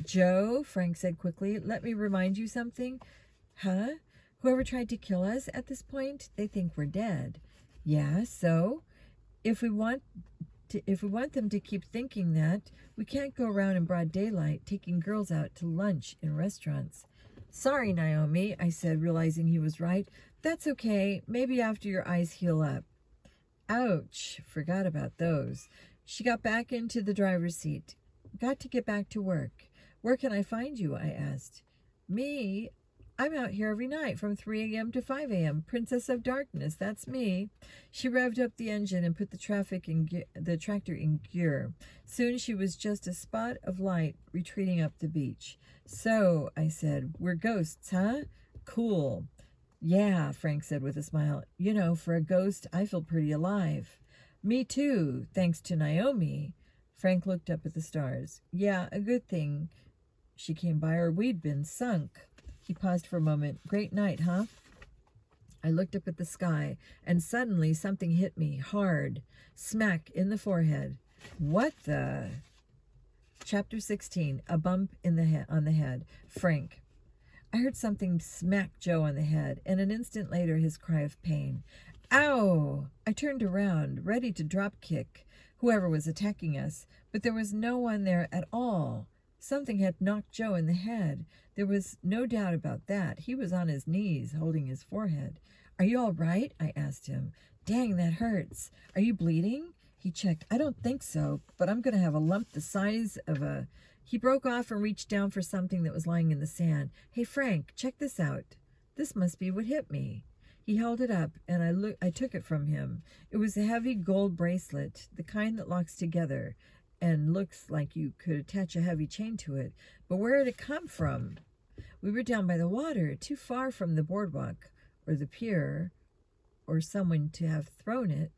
Joe," Frank said quickly, "let me remind you something." "Huh? Whoever tried to kill us at this point, they think we're dead." "Yeah, so? If we want them to keep thinking that, we can't go around in broad daylight taking girls out to lunch in restaurants." "Sorry, Naomi," I said, realizing he was right. "That's okay. Maybe after your eyes heal up." Ouch. Forgot about those. She got back into the driver's seat. "Got to get back to work. Where can I find you?" I asked. "Me? I'm out here every night from 3 a.m. to 5 a.m. Princess of Darkness, that's me." She revved up the engine and put the tractor in gear. Soon she was just a spot of light retreating up the beach. "So," I said, "we're ghosts, huh? Cool." "Yeah," Frank said with a smile. "You know, for a ghost, I feel pretty alive." "Me too, thanks to Naomi." Frank looked up at the stars. "Yeah, a good thing she came by or we'd been sunk." He paused for a moment. "Great night, huh?" I looked up at the sky, and suddenly something hit me hard, smack in the forehead. What the... Chapter 16, A Bump on the Head. Frank. I heard something smack Joe on the head, and an instant later his cry of pain. "Ow!" I turned around, ready to drop kick whoever was attacking us, but there was no one there at all. Something had knocked Joe in the head. There was no doubt about that. He was on his knees, holding his forehead. "Are you all right?" I asked him. "Dang, that hurts. Are you bleeding?" He checked. "I don't think so, but I'm going to have a lump the size of a..." He broke off and reached down for something that was lying in the sand. "Hey, Frank, check this out. This must be what hit me." He held it up, and I took it from him. It was a heavy gold bracelet, the kind that locks together and looks like you could attach a heavy chain to it. But where did it come from? We were down by the water, too far from the boardwalk. or the pier or someone to have thrown it.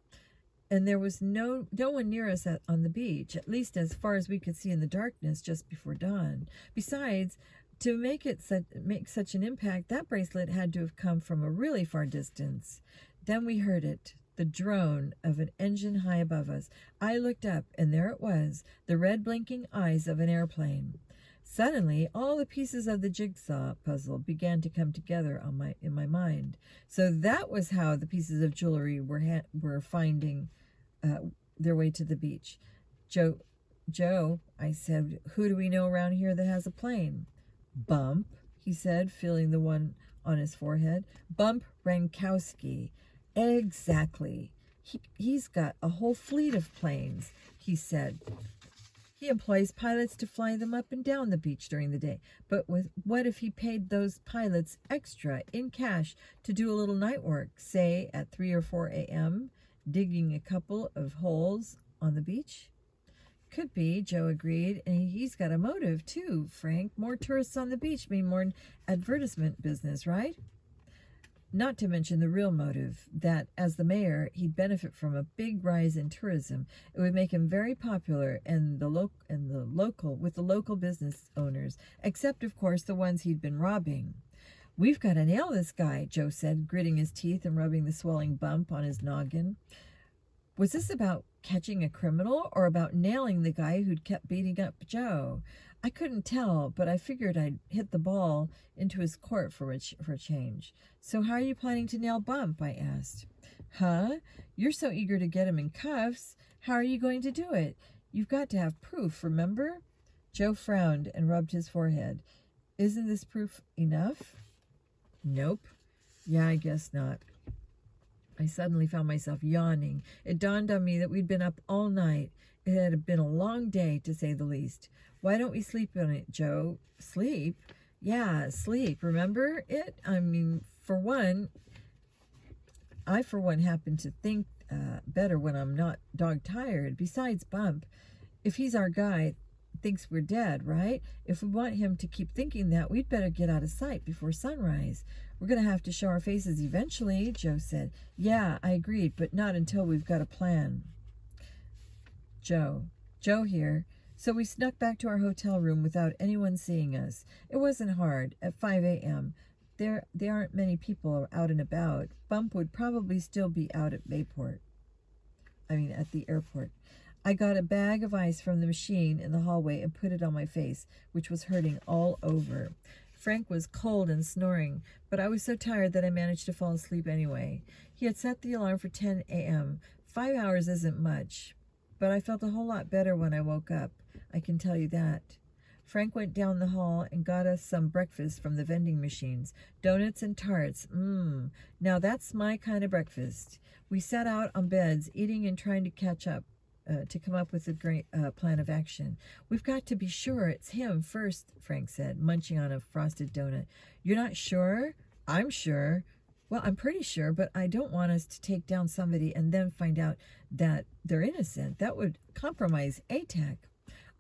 And there was no one near us on the beach, at least as far as we could see in the darkness just before dawn. Besides, to make such an impact, that bracelet had to have come from a really far distance. Then we heard it, the drone of an engine high above us. I looked up, and there it was, the red blinking eyes of an airplane. Suddenly, all the pieces of the jigsaw puzzle began to come together in my mind. So that was how the pieces of jewelry were finding their way to the beach. Joe, I said, who do we know around here that has a plane? Bump, he said, feeling the one on his forehead. Bump Rankowski. Exactly. He's got a whole fleet of planes, he said. He employs pilots to fly them up and down the beach during the day. But what if he paid those pilots extra in cash to do a little night work, say at 3 or 4 a.m., digging a couple of holes on the beach? Could be, Joe agreed, and he's got a motive too, Frank. More tourists on the beach mean more advertisement business, right? Not to mention the real motive, that as the mayor, he'd benefit from a big rise in tourism. It would make him very popular with the local business owners, except, of course, the ones he'd been robbing. We've got to nail this guy, Joe said, gritting his teeth and rubbing the swelling bump on his noggin. Was this about catching a criminal or about nailing the guy who'd kept beating up Joe? I couldn't tell, but I figured I'd hit the ball into his court for a change. So how are you planning to nail Bump? I asked. Huh? You're so eager to get him in cuffs. How are you going to do it? You've got to have proof, remember? Joe frowned and rubbed his forehead. Isn't this proof enough? Nope. Yeah, I guess not. I suddenly found myself yawning. It dawned on me that we'd been up all night. It had been a long day, to say the least. Why don't we sleep on it, Joe? Sleep? Yeah, sleep. Remember it? I mean, I for one happen to think better when I'm not dog-tired. Besides, Bump, if he's our guy, thinks we're dead, right? If we want him to keep thinking that, we'd better get out of sight before sunrise. We're going to have to show our faces eventually, Joe said. Yeah, I agreed, but not until we've got a plan. Joe here. So we snuck back to our hotel room without anyone seeing us. It wasn't hard. At 5 a.m., there aren't many people out and about. Bump would probably still be out at the airport. I got a bag of ice from the machine in the hallway and put it on my face, which was hurting all over. Frank was cold and snoring, but I was so tired that I managed to fall asleep anyway. He had set the alarm for 10 a.m. 5 hours isn't much, but I felt a whole lot better when I woke up. I can tell you that. Frank went down the hall and got us some breakfast from the vending machines. Donuts and tarts. Now that's my kind of breakfast. We sat out on beds, eating and trying to catch up, to come up with a great plan of action. We've got to be sure it's him first, Frank said, munching on a frosted donut. You're not sure? I'm sure. Well, I'm pretty sure, but I don't want us to take down somebody and then find out that they're innocent. That would compromise ATAC.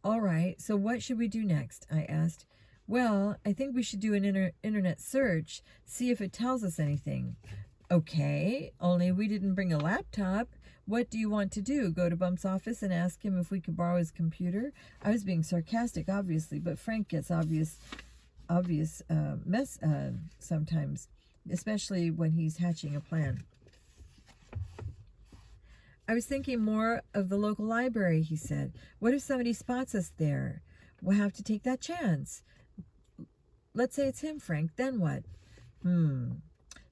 All right, so what should we do next? I asked. Well, I think we should do an internet search, see if it tells us anything. Okay, only we didn't bring a laptop. What do you want to do? Go to Bump's office and ask him if we could borrow his computer? I was being sarcastic, obviously, but Frank gets obvious mess sometimes, especially when he's hatching a plan. I was thinking more of the local library, he said. What if somebody spots us there? We'll have to take that chance. Let's say it's him, Frank. Then what?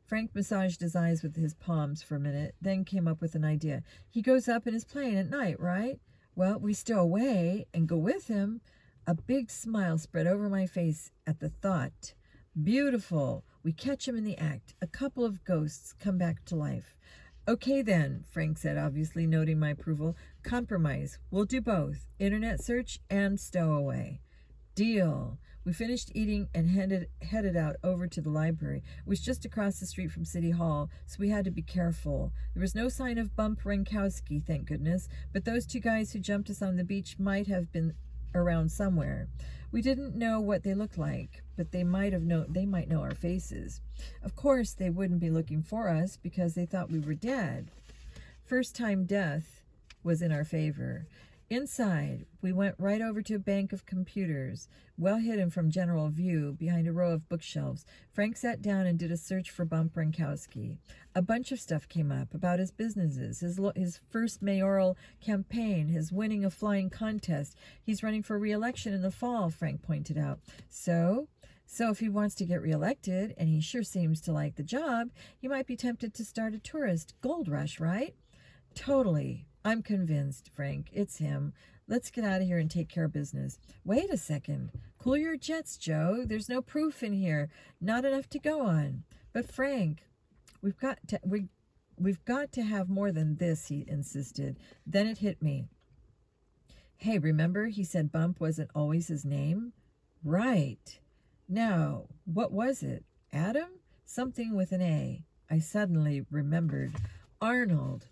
Frank massaged his eyes with his palms for a minute, then came up with an idea. He goes up in his plane at night, right? Well, we stow away and go with him. A big smile spread over my face at the thought. Beautiful. We catch him in the act. A couple of ghosts come back to life. Okay then, Frank said, obviously noting my approval. Compromise. We'll do both. Internet search and stowaway. Deal. We finished eating and headed out over to the library. It was just across the street from City Hall, so we had to be careful. There was no sign of Bump Rankowski, thank goodness, but those two guys who jumped us on the beach might have been around somewhere. We didn't know what they looked like, but they might know our faces. Of course, they wouldn't be looking for us because they thought we were dead. First time death was in our favor. Inside, we went right over to a bank of computers, well hidden from general view behind a row of bookshelves. Frank sat down and did a search for Bump Rankowski. A bunch of stuff came up about his businesses, his first mayoral campaign, his winning a flying contest. He's running for re-election in the fall, Frank pointed out. So if he wants to get reelected, and he sure seems to like the job, he might be tempted to start a tourist gold rush, right? Totally. I'm convinced, Frank. It's him. Let's get out of here and take care of business. Wait a second. Cool your jets, Joe. There's no proof in here. Not enough to go on. But Frank, we've got to have more than this, he insisted. Then it hit me. Hey, remember he said Bump wasn't always his name? Right. Now, what was it? Adam? Something with an A. I suddenly remembered. Arnold.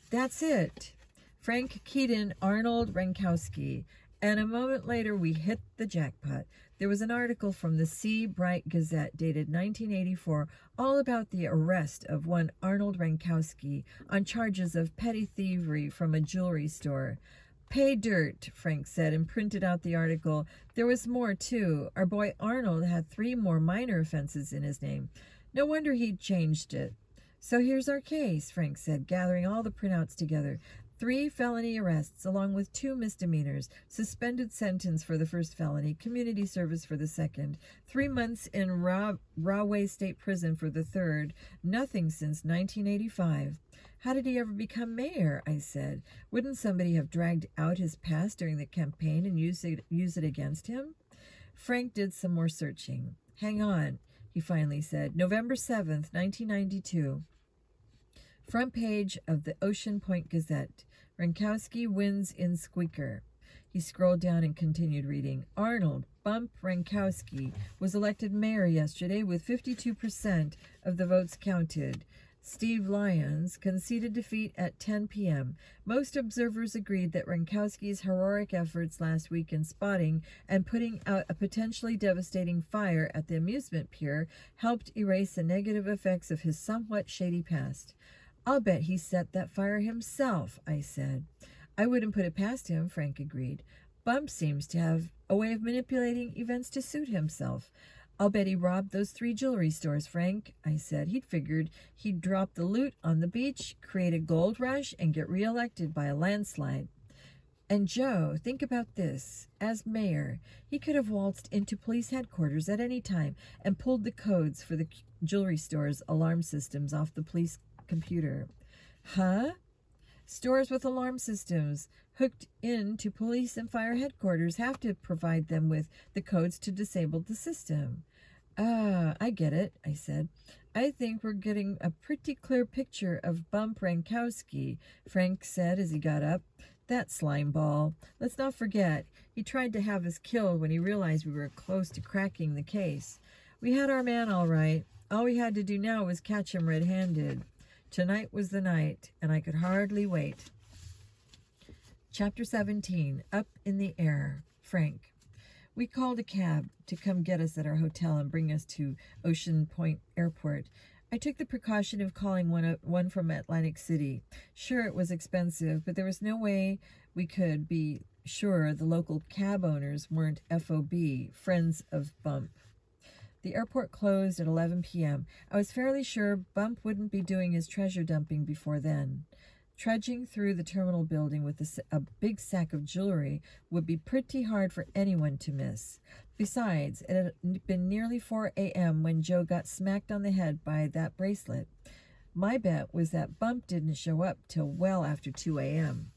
That's it. Frank keyed in Arnold Rankowski, and a moment later we hit the jackpot. There was an article from the Sea-Bright Gazette dated 1984 all about the arrest of one Arnold Rankowski on charges of petty thievery from a jewelry store. Pay dirt, Frank said, and printed out the article. There was more, too. Our boy Arnold had 3 more minor offenses in his name. No wonder he'd changed it. So here's our case, Frank said, gathering all the printouts together. 3 felony arrests, along with 2 misdemeanors, suspended sentence for the first felony, community service for the second, 3 months in Rahway State Prison for the third, nothing since 1985. How did he ever become mayor? I said. Wouldn't somebody have dragged out his past during the campaign and use it against him? Frank did some more searching. Hang on, he finally said. November 7th, 1992. Front page of the Ocean Point Gazette. Rankowski wins in squeaker. He scrolled down and continued reading. Arnold Bump Rankowski was elected mayor yesterday with 52% of the votes counted. Steve Lyons conceded defeat at 10 p.m. Most observers agreed that Rankowski's heroic efforts last week in spotting and putting out a potentially devastating fire at the amusement pier helped erase the negative effects of his somewhat shady past. I'll bet he set that fire himself, I said. I wouldn't put it past him, Frank agreed. Bump seems to have a way of manipulating events to suit himself. I'll bet he robbed those 3 jewelry stores, Frank, I said. He'd figured he'd drop the loot on the beach, create a gold rush, and get reelected by a landslide. And Joe, think about this. As mayor, he could have waltzed into police headquarters at any time and pulled the codes for the jewelry store's alarm systems off the police computer. Huh? Stores with alarm systems hooked into police and fire headquarters have to provide them with the codes to disable the system. I get it, I said. I think we're getting a pretty clear picture of Bump Rankowski, Frank said as he got up. That slime ball. Let's not forget, he tried to have us killed when he realized we were close to cracking the case. We had our man all right. All we had to do now was catch him red-handed. Tonight was the night, and I could hardly wait. Chapter 17, Up in the Air. Frank. We called a cab to come get us at our hotel and bring us to Ocean Point Airport. I took the precaution of calling one from Atlantic City. Sure, it was expensive, but there was no way we could be sure the local cab owners weren't FOB, Friends of Bump. The airport closed at 11 p.m. I was fairly sure Bump wouldn't be doing his treasure dumping before then. Trudging through the terminal building with a big sack of jewelry would be pretty hard for anyone to miss. Besides, it had been nearly 4 a.m. when Joe got smacked on the head by that bracelet. My bet was that Bump didn't show up till well after 2 a.m.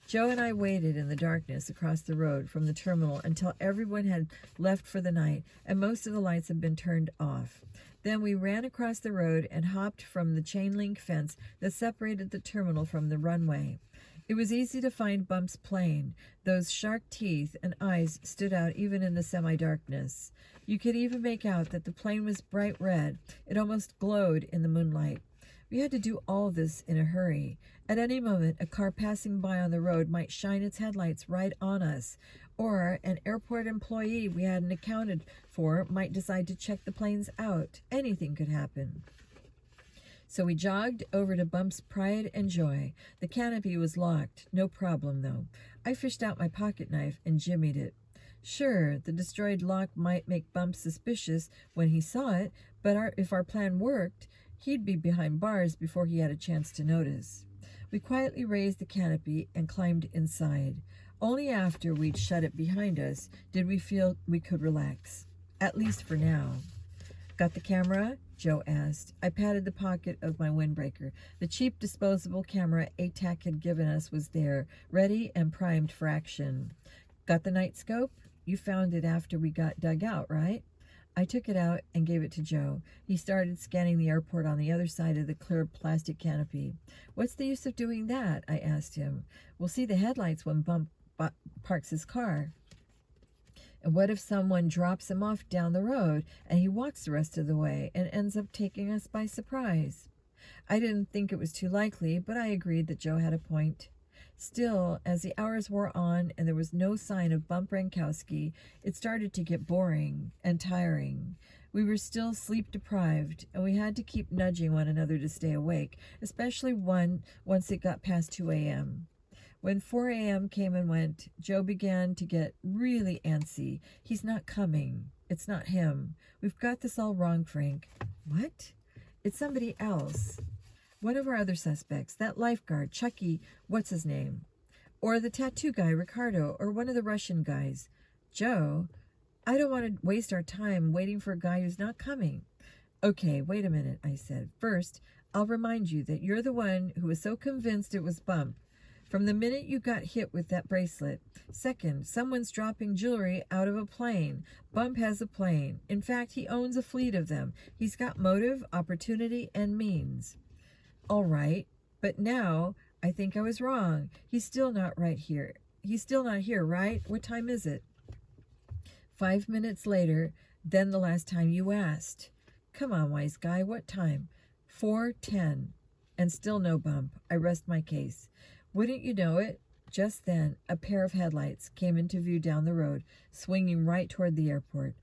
Joe and I waited in the darkness across the road from the terminal until everyone had left for the night and most of the lights had been turned off. Then we ran across the road and hopped from the chain-link fence that separated the terminal from the runway. It was easy to find Bump's plane. Those shark teeth and eyes stood out even in the semi-darkness. You could even make out that the plane was bright red. It almost glowed in the moonlight. We had to do all this in a hurry. At any moment, a car passing by on the road might shine its headlights right on us, Or an airport employee we hadn't accounted for might decide to check the planes out. Anything could happen. So we jogged over to Bump's pride and joy. The canopy was locked. No problem, though. I fished out my pocket knife and jimmied it. Sure, the destroyed lock might make Bump suspicious when he saw it, but if our plan worked, he'd be behind bars before he had a chance to notice. We quietly raised the canopy and climbed inside. Only after we'd shut it behind us did we feel we could relax, at least for now. Got the camera? Joe asked. I patted the pocket of my windbreaker. The cheap disposable camera ATAC had given us was there, ready and primed for action. Got the night scope? You found it after we got dug out, right? I took it out and gave it to Joe. He started scanning the airport on the other side of the clear plastic canopy. What's the use of doing that? I asked him. We'll see the headlights when Bump parks his car. And what if someone drops him off down the road and he walks the rest of the way and ends up taking us by surprise? I didn't think it was too likely, but I agreed that Joe had a point. Still, as the hours wore on and there was no sign of Bump Rankowski, it started to get boring and tiring. We were still sleep deprived, and we had to keep nudging one another to stay awake, especially once it got past 2 a.m. When 4 a.m. came and went, Joe began to get really antsy. He's not coming. It's not him. We've got this all wrong, Frank. What? It's somebody else. One of our other suspects, that lifeguard, Chucky, what's his name? Or the tattoo guy, Ricardo, or one of the Russian guys. Joe, I don't want to waste our time waiting for a guy who's not coming. Okay, wait a minute, I said. First, I'll remind you that you're the one who was so convinced it was Bump from the minute you got hit with that bracelet. Second, someone's dropping jewelry out of a plane. Bump has a plane. In fact, he owns a fleet of them. He's got motive, opportunity, and means. All right, but now I think I was wrong. He's still not right here. He's still not here, right? What time is it? 5 minutes later, then the last time you asked. Come on, wise guy, what time? 4:10. And still no Bump. I rest my case. Wouldn't you know it? Just then, a pair of headlights came into view down the road, swinging right toward the airport.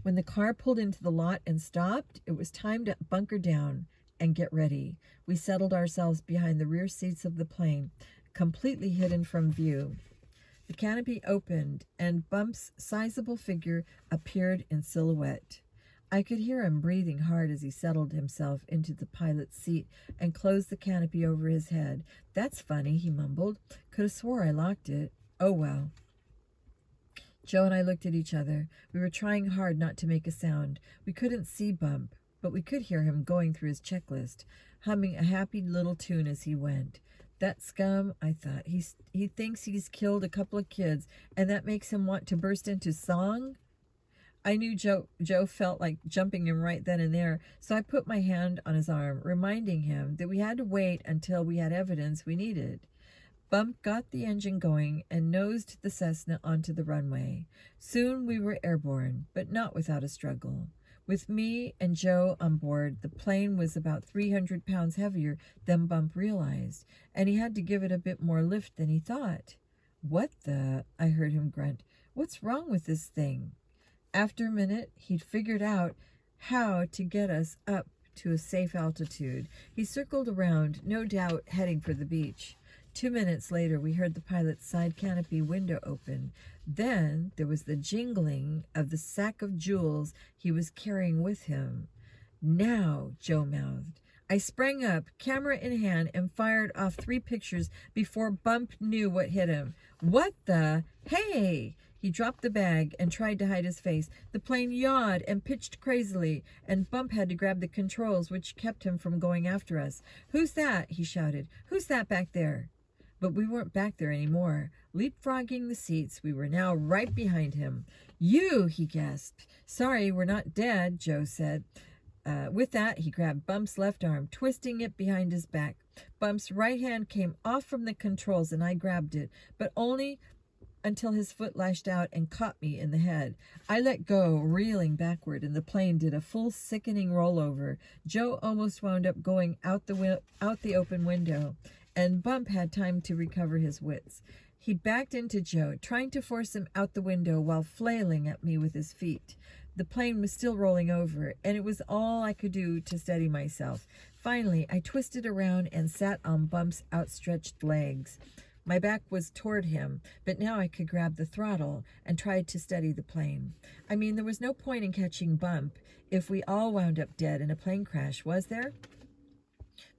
When the car pulled into the lot and stopped, it was time to bunker down and get ready. We settled ourselves behind the rear seats of the plane, completely hidden from view. The canopy opened, and Bump's sizable figure appeared in silhouette. I could hear him breathing hard as he settled himself into the pilot's seat and closed the canopy over his head. That's funny, he mumbled. Could have swore I locked it. Oh, well. Joe and I looked at each other. We were trying hard not to make a sound. We couldn't see Bump, but we could hear him going through his checklist, humming a happy little tune as he went. That scum, I thought. He thinks he's killed a couple of kids, and that makes him want to burst into song? I knew Joe felt like jumping him right then and there, so I put my hand on his arm, reminding him that we had to wait until we had evidence we needed. Bump got the engine going and nosed the Cessna onto the runway. Soon we were airborne, but not without a struggle. With me and Joe on board, the plane was about 300 pounds heavier than Bump realized, and he had to give it a bit more lift than he thought. What the? I heard him grunt. What's wrong with this thing? After a minute, he'd figured out how to get us up to a safe altitude. He circled around, no doubt heading for the beach. 2 minutes later, we heard the pilot's side canopy window open. Then there was the jingling of the sack of jewels he was carrying with him. Now, Joe mouthed. I sprang up, camera in hand, and fired off 3 pictures before Bump knew what hit him. What the? Hey! He dropped the bag and tried to hide his face. The plane yawed and pitched crazily, and Bump had to grab the controls, which kept him from going after us. Who's that? He shouted. Who's that back there? But we weren't back there anymore. Leapfrogging the seats, we were now right behind him. You, he gasped. Sorry, we're not dead, Joe said. With that, he grabbed Bump's left arm, twisting it behind his back. Bump's right hand came off from the controls, and I grabbed it, but only until his foot lashed out and caught me in the head. I let go, reeling backward, and the plane did a full sickening rollover. Joe almost wound up going out the open window, and Bump had time to recover his wits. He backed into Joe, trying to force him out the window while flailing at me with his feet. The plane was still rolling over, and it was all I could do to steady myself. Finally, I twisted around and sat on Bump's outstretched legs. My back was toward him, but now I could grab the throttle and tried to steady the plane. I mean, there was no point in catching Bump if we all wound up dead in a plane crash, was there?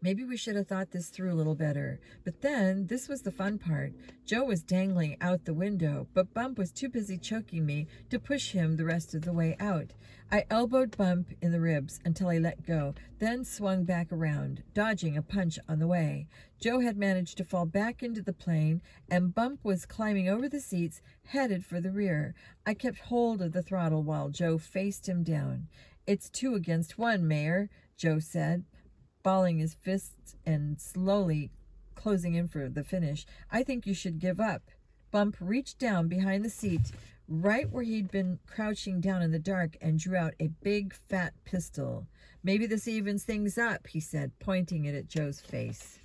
Maybe we should have thought this through a little better. But then, this was the fun part. Joe was dangling out the window, but Bump was too busy choking me to push him the rest of the way out. I elbowed Bump in the ribs until he let go, then swung back around, dodging a punch on the way. Joe had managed to fall back into the plane, and Bump was climbing over the seats, headed for the rear. I kept hold of the throttle while Joe faced him down. "It's 2 against 1, Mayor," Joe said, balling his fists and slowly closing in for the finish. "I think you should give up." Bump reached down behind the seat, right where he'd been crouching down in the dark, and drew out a big, fat pistol. "Maybe this evens things up," he said, pointing it at Joe's face.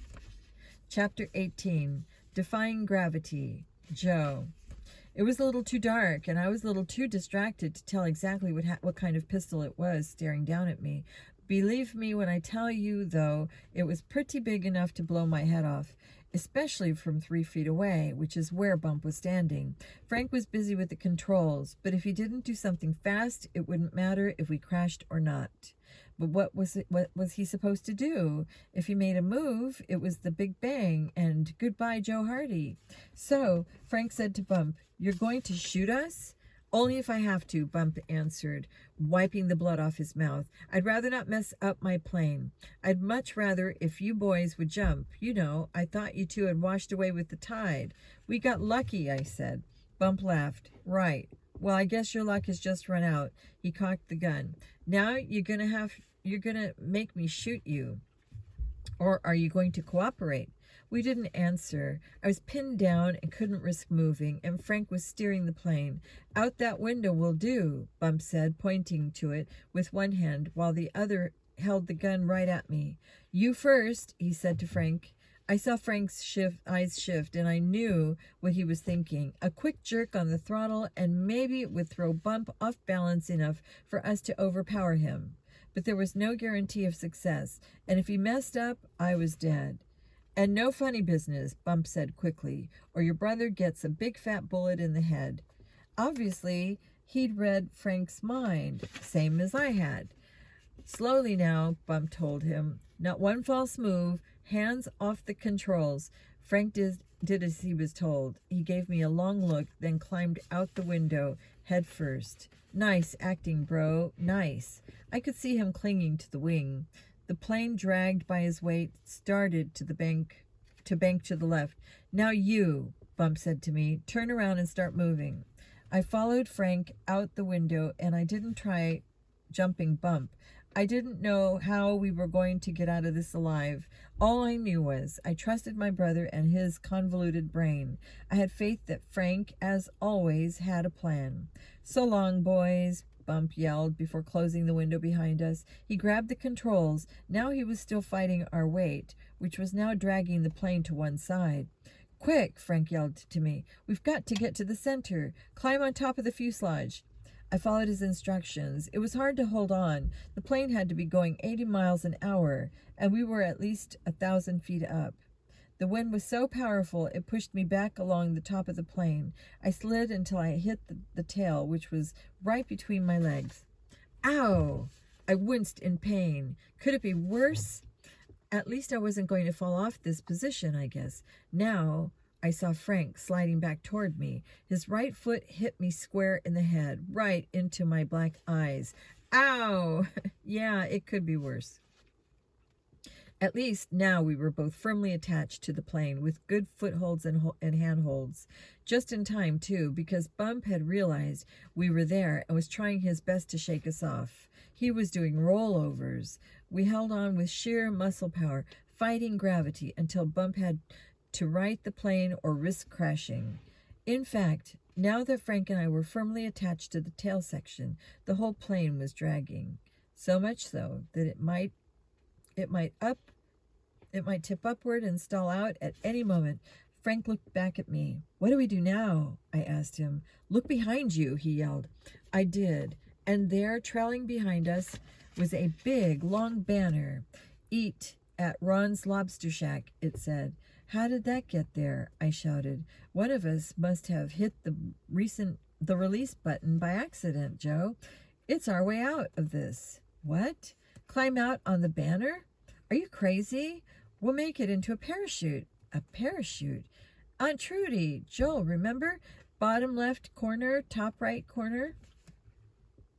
Chapter 18, Defying Gravity. Joe. It was a little too dark, and I was a little too distracted to tell exactly what kind of pistol it was staring down at me. Believe me when I tell you, though, it was pretty big enough to blow my head off, especially from 3 feet away, which is where Bump was standing. Frank was busy with the controls, but if he didn't do something fast, it wouldn't matter if we crashed or not. But what was he supposed to do? If he made a move, it was the big bang and goodbye Joe Hardy. So Frank said to Bump, "You're going to shoot us?" "Only if I have to," Bump answered, wiping the blood off his mouth. "I'd rather not mess up my plane. I'd much rather if you boys would jump. You know, I thought you two had washed away with the tide." "We got lucky," I said. Bump laughed. "Right. Well, I guess your luck has just run out." He cocked the gun. "Now you're gonna make me shoot you. Or are you going to cooperate?" We didn't answer. I was pinned down and couldn't risk moving, and Frank was steering the plane. "Out that window will do," Bump said, pointing to it with one hand while the other held the gun right at me. "You first," he said to Frank. I saw Frank's eyes shift, and I knew what he was thinking. A quick jerk on the throttle, and maybe it would throw Bump off balance enough for us to overpower him. But there was no guarantee of success, and if he messed up, I was dead. "And no funny business," Bump said quickly, "or your brother gets a big fat bullet in the head." Obviously, he'd read Frank's mind, same as I had. "Slowly now," Bump told him. "Not one false move. Hands off the controls." Frank did as he was told. He gave me a long look, then climbed out the window, head first. "Nice acting, bro. Nice." I could see him clinging to the wing. The plane, dragged by his weight, started to bank to the left. "Now you," Bump said to me, "turn around and start moving." I followed Frank out the window, and I didn't try jumping Bump. I didn't know how we were going to get out of this alive. All I knew was I trusted my brother and his convoluted brain. I had faith that Frank, as always, had a plan. "So long, boys," Bump yelled before closing the window behind us. He grabbed the controls. Now he was still fighting our weight, which was now dragging the plane to one side. "Quick," Frank yelled to me. "We've got to get to the center. Climb on top of the fuselage." I followed his instructions. It was hard to hold on. The plane had to be going 80 miles an hour, and we were at least 1,000 feet up. The wind was so powerful it pushed me back along the top of the plane. I slid until I hit the tail, which was right between my legs. Ow! I winced in pain. Could it be worse? At least I wasn't going to fall off this position, I guess. Now I saw Frank sliding back toward me. His right foot hit me square in the head, right into my black eyes. Ow! Yeah, it could be worse. At least now we were both firmly attached to the plane with good footholds and handholds. Just in time, too, because Bump had realized we were there and was trying his best to shake us off. He was doing rollovers. We held on with sheer muscle power, fighting gravity until Bump had to right the plane or risk crashing. In fact, now that Frank and I were firmly attached to the tail section, the whole plane was dragging. So much so that it might tip upward and stall out at any moment. Frank looked back at me. "What do we do now?" I asked him. "Look behind you," he yelled. I did, and there, trailing behind us, was a big, long banner. "Eat at Ron's Lobster Shack," it said. "How did that get there?" I shouted. "One of us must have hit the release button by accident, Joe. It's our way out of this." "What? Climb out on the banner? Are you crazy? We'll make it into a parachute." "A parachute?" "Aunt Trudy, Joel, remember? Bottom left corner, top right corner."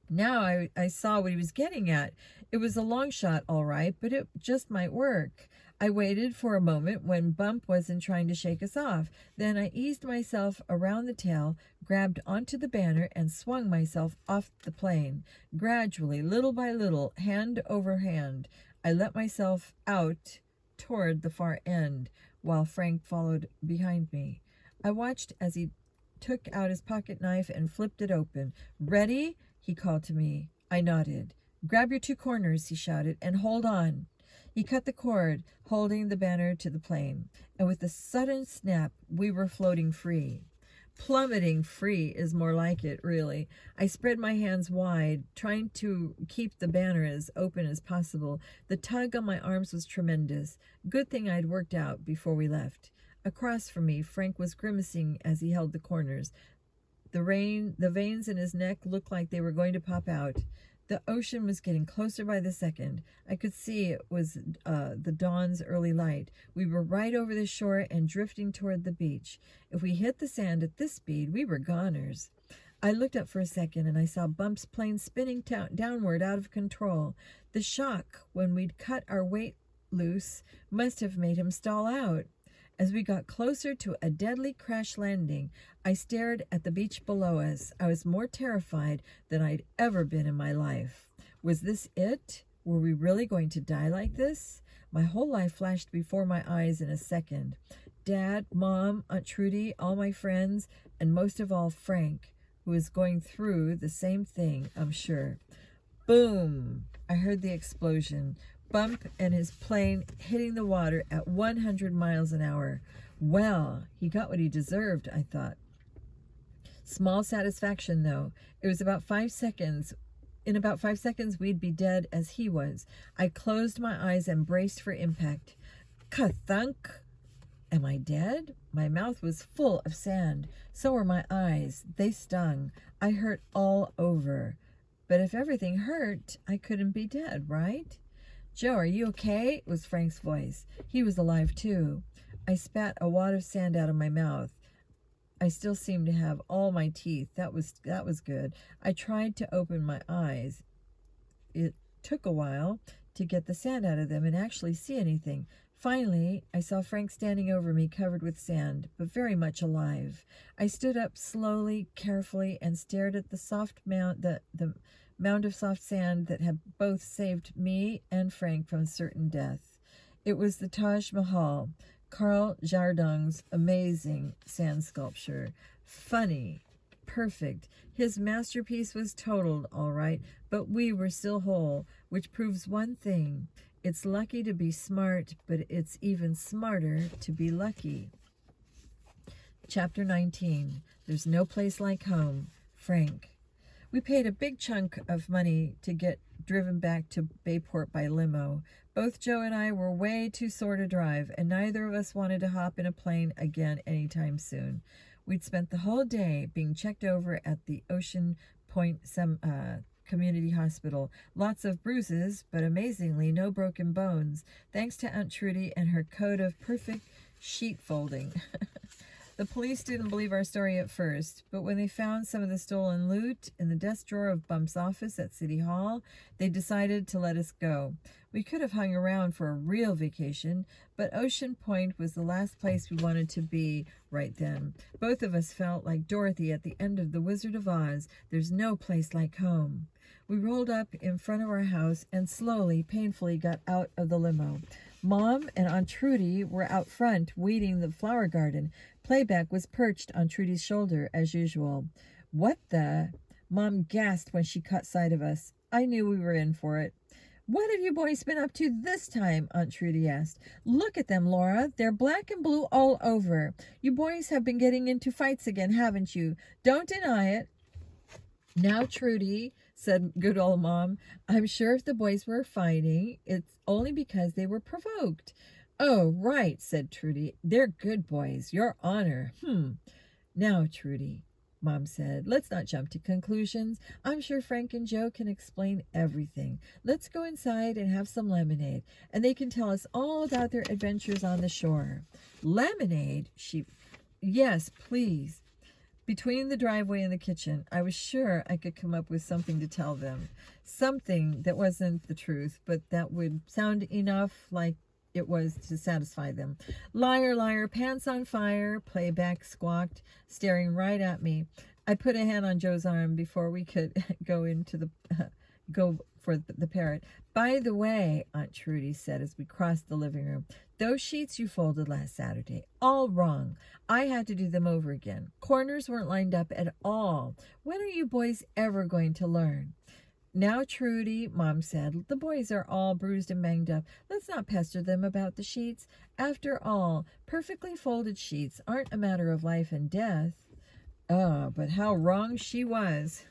Now I saw what he was getting at. It was a long shot, all right, but it just might work. I waited for a moment when Bump wasn't trying to shake us off. Then I eased myself around the tail, grabbed onto the banner, and swung myself off the plane. Gradually, little by little, hand over hand, I let myself out toward the far end, while Frank followed behind me. I watched as he took out his pocket knife and flipped it open. "Ready?" he called to me. I nodded. "Grab your 2 corners," he shouted, "and hold on." He cut the cord, holding the banner to the plane, and with a sudden snap, we were floating free. Plummeting free is more like it, really. I spread my hands wide, trying to keep the banner as open as possible. The tug on my arms was tremendous. Good thing I'd worked out before we left. Across from me, Frank was grimacing as he held the corners. The veins in his neck looked like they were going to pop out. The ocean was getting closer by the second. I could see it was the dawn's early light. We were right over the shore and drifting toward the beach. If we hit the sand at this speed, we were goners. I looked up for a second, and I saw Bump's plane spinning downward out of control. The shock when we'd cut our weight loose must have made him stall out. As we got closer to a deadly crash landing, I stared at the beach below us. I was more terrified than I'd ever been in my life. Was this it? Were we really going to die like this? My whole life flashed before my eyes in a second. Dad, Mom, Aunt Trudy, all my friends, and most of all Frank, who was going through the same thing, I'm sure. Boom! I heard the explosion. Bump and his plane hitting the water at 100 miles an hour. Well, he got what he deserved, I thought. Small satisfaction, though. It was about 5 seconds. In about 5 seconds, we'd be dead as he was. I closed my eyes and braced for impact. Ka-thunk! Am I dead? My mouth was full of sand. So were my eyes. They stung. I hurt all over. But if everything hurt, I couldn't be dead, right? "Joe, are you okay?" was Frank's voice. He was alive, too. I spat a wad of sand out of my mouth. I still seemed to have all my teeth. That was good. I tried to open my eyes. It took a while to get the sand out of them and actually see anything. Finally, I saw Frank standing over me, covered with sand, but very much alive. I stood up slowly, carefully, and stared at the soft mound of soft sand that had both saved me and Frank from certain death. It was the Taj Mahal, Carl Jardin's amazing sand sculpture. Funny, perfect. His masterpiece was totaled, all right, but we were still whole, which proves one thing. It's lucky to be smart, but it's even smarter to be lucky. Chapter 19. There's no place like home. Frank. We paid a big chunk of money to get driven back to Bayport by limo. Both Joe and I were way too sore to drive, and neither of us wanted to hop in a plane again anytime soon. We'd spent the whole day being checked over at the Ocean Point Community Hospital. Lots of bruises, but amazingly no broken bones, thanks to Aunt Trudy and her code of perfect sheet folding. The police didn't believe our story at first, but when they found some of the stolen loot in the desk drawer of Bump's office at City Hall, they decided to let us go. We could have hung around for a real vacation, but Ocean Point was the last place we wanted to be right then. Both of us felt like Dorothy at the end of The Wizard of Oz. There's no place like home. We rolled up in front of our house and slowly, painfully got out of the limo. Mom and Aunt Trudy were out front weeding the flower garden. Playback was perched on Trudy's shoulder, as usual. "What the?" Mom gasped when she caught sight of us. I knew we were in for it. What have you boys been up to this time? Aunt Trudy asked. Look at them, Laura. They're black and blue all over. You boys have been getting into fights again, haven't you? Don't deny it. Now, Trudy, said good old Mom, I'm sure if the boys were fighting, it's only because they were provoked. Oh, right, said Trudy. They're good boys, Your Honor. Now, Trudy, Mom said, let's not jump to conclusions. I'm sure Frank and Joe can explain everything. Let's go inside and have some lemonade, and they can tell us all about their adventures on the shore. Lemonade? Yes, please. Between the driveway and the kitchen, I was sure I could come up with something to tell them. Something that wasn't the truth, but that would sound enough like it was to satisfy them. Liar, liar, pants on fire, playback squawked, staring right at me. I put a hand on Joe's arm before we could go for the parrot. By the way, Aunt Trudy said as we crossed the living room, those sheets you folded last Saturday, all wrong. I had to do them over again. Corners weren't lined up at all. When are you boys ever going to learn? Now, Trudy, Mom said, the boys are all bruised and banged up. Let's not pester them about the sheets. After all, perfectly folded sheets aren't a matter of life and death. Oh, but how wrong she was.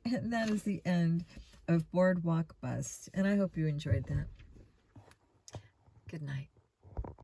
And that is the end of Boardwalk Bust. And I hope you enjoyed that. Good night.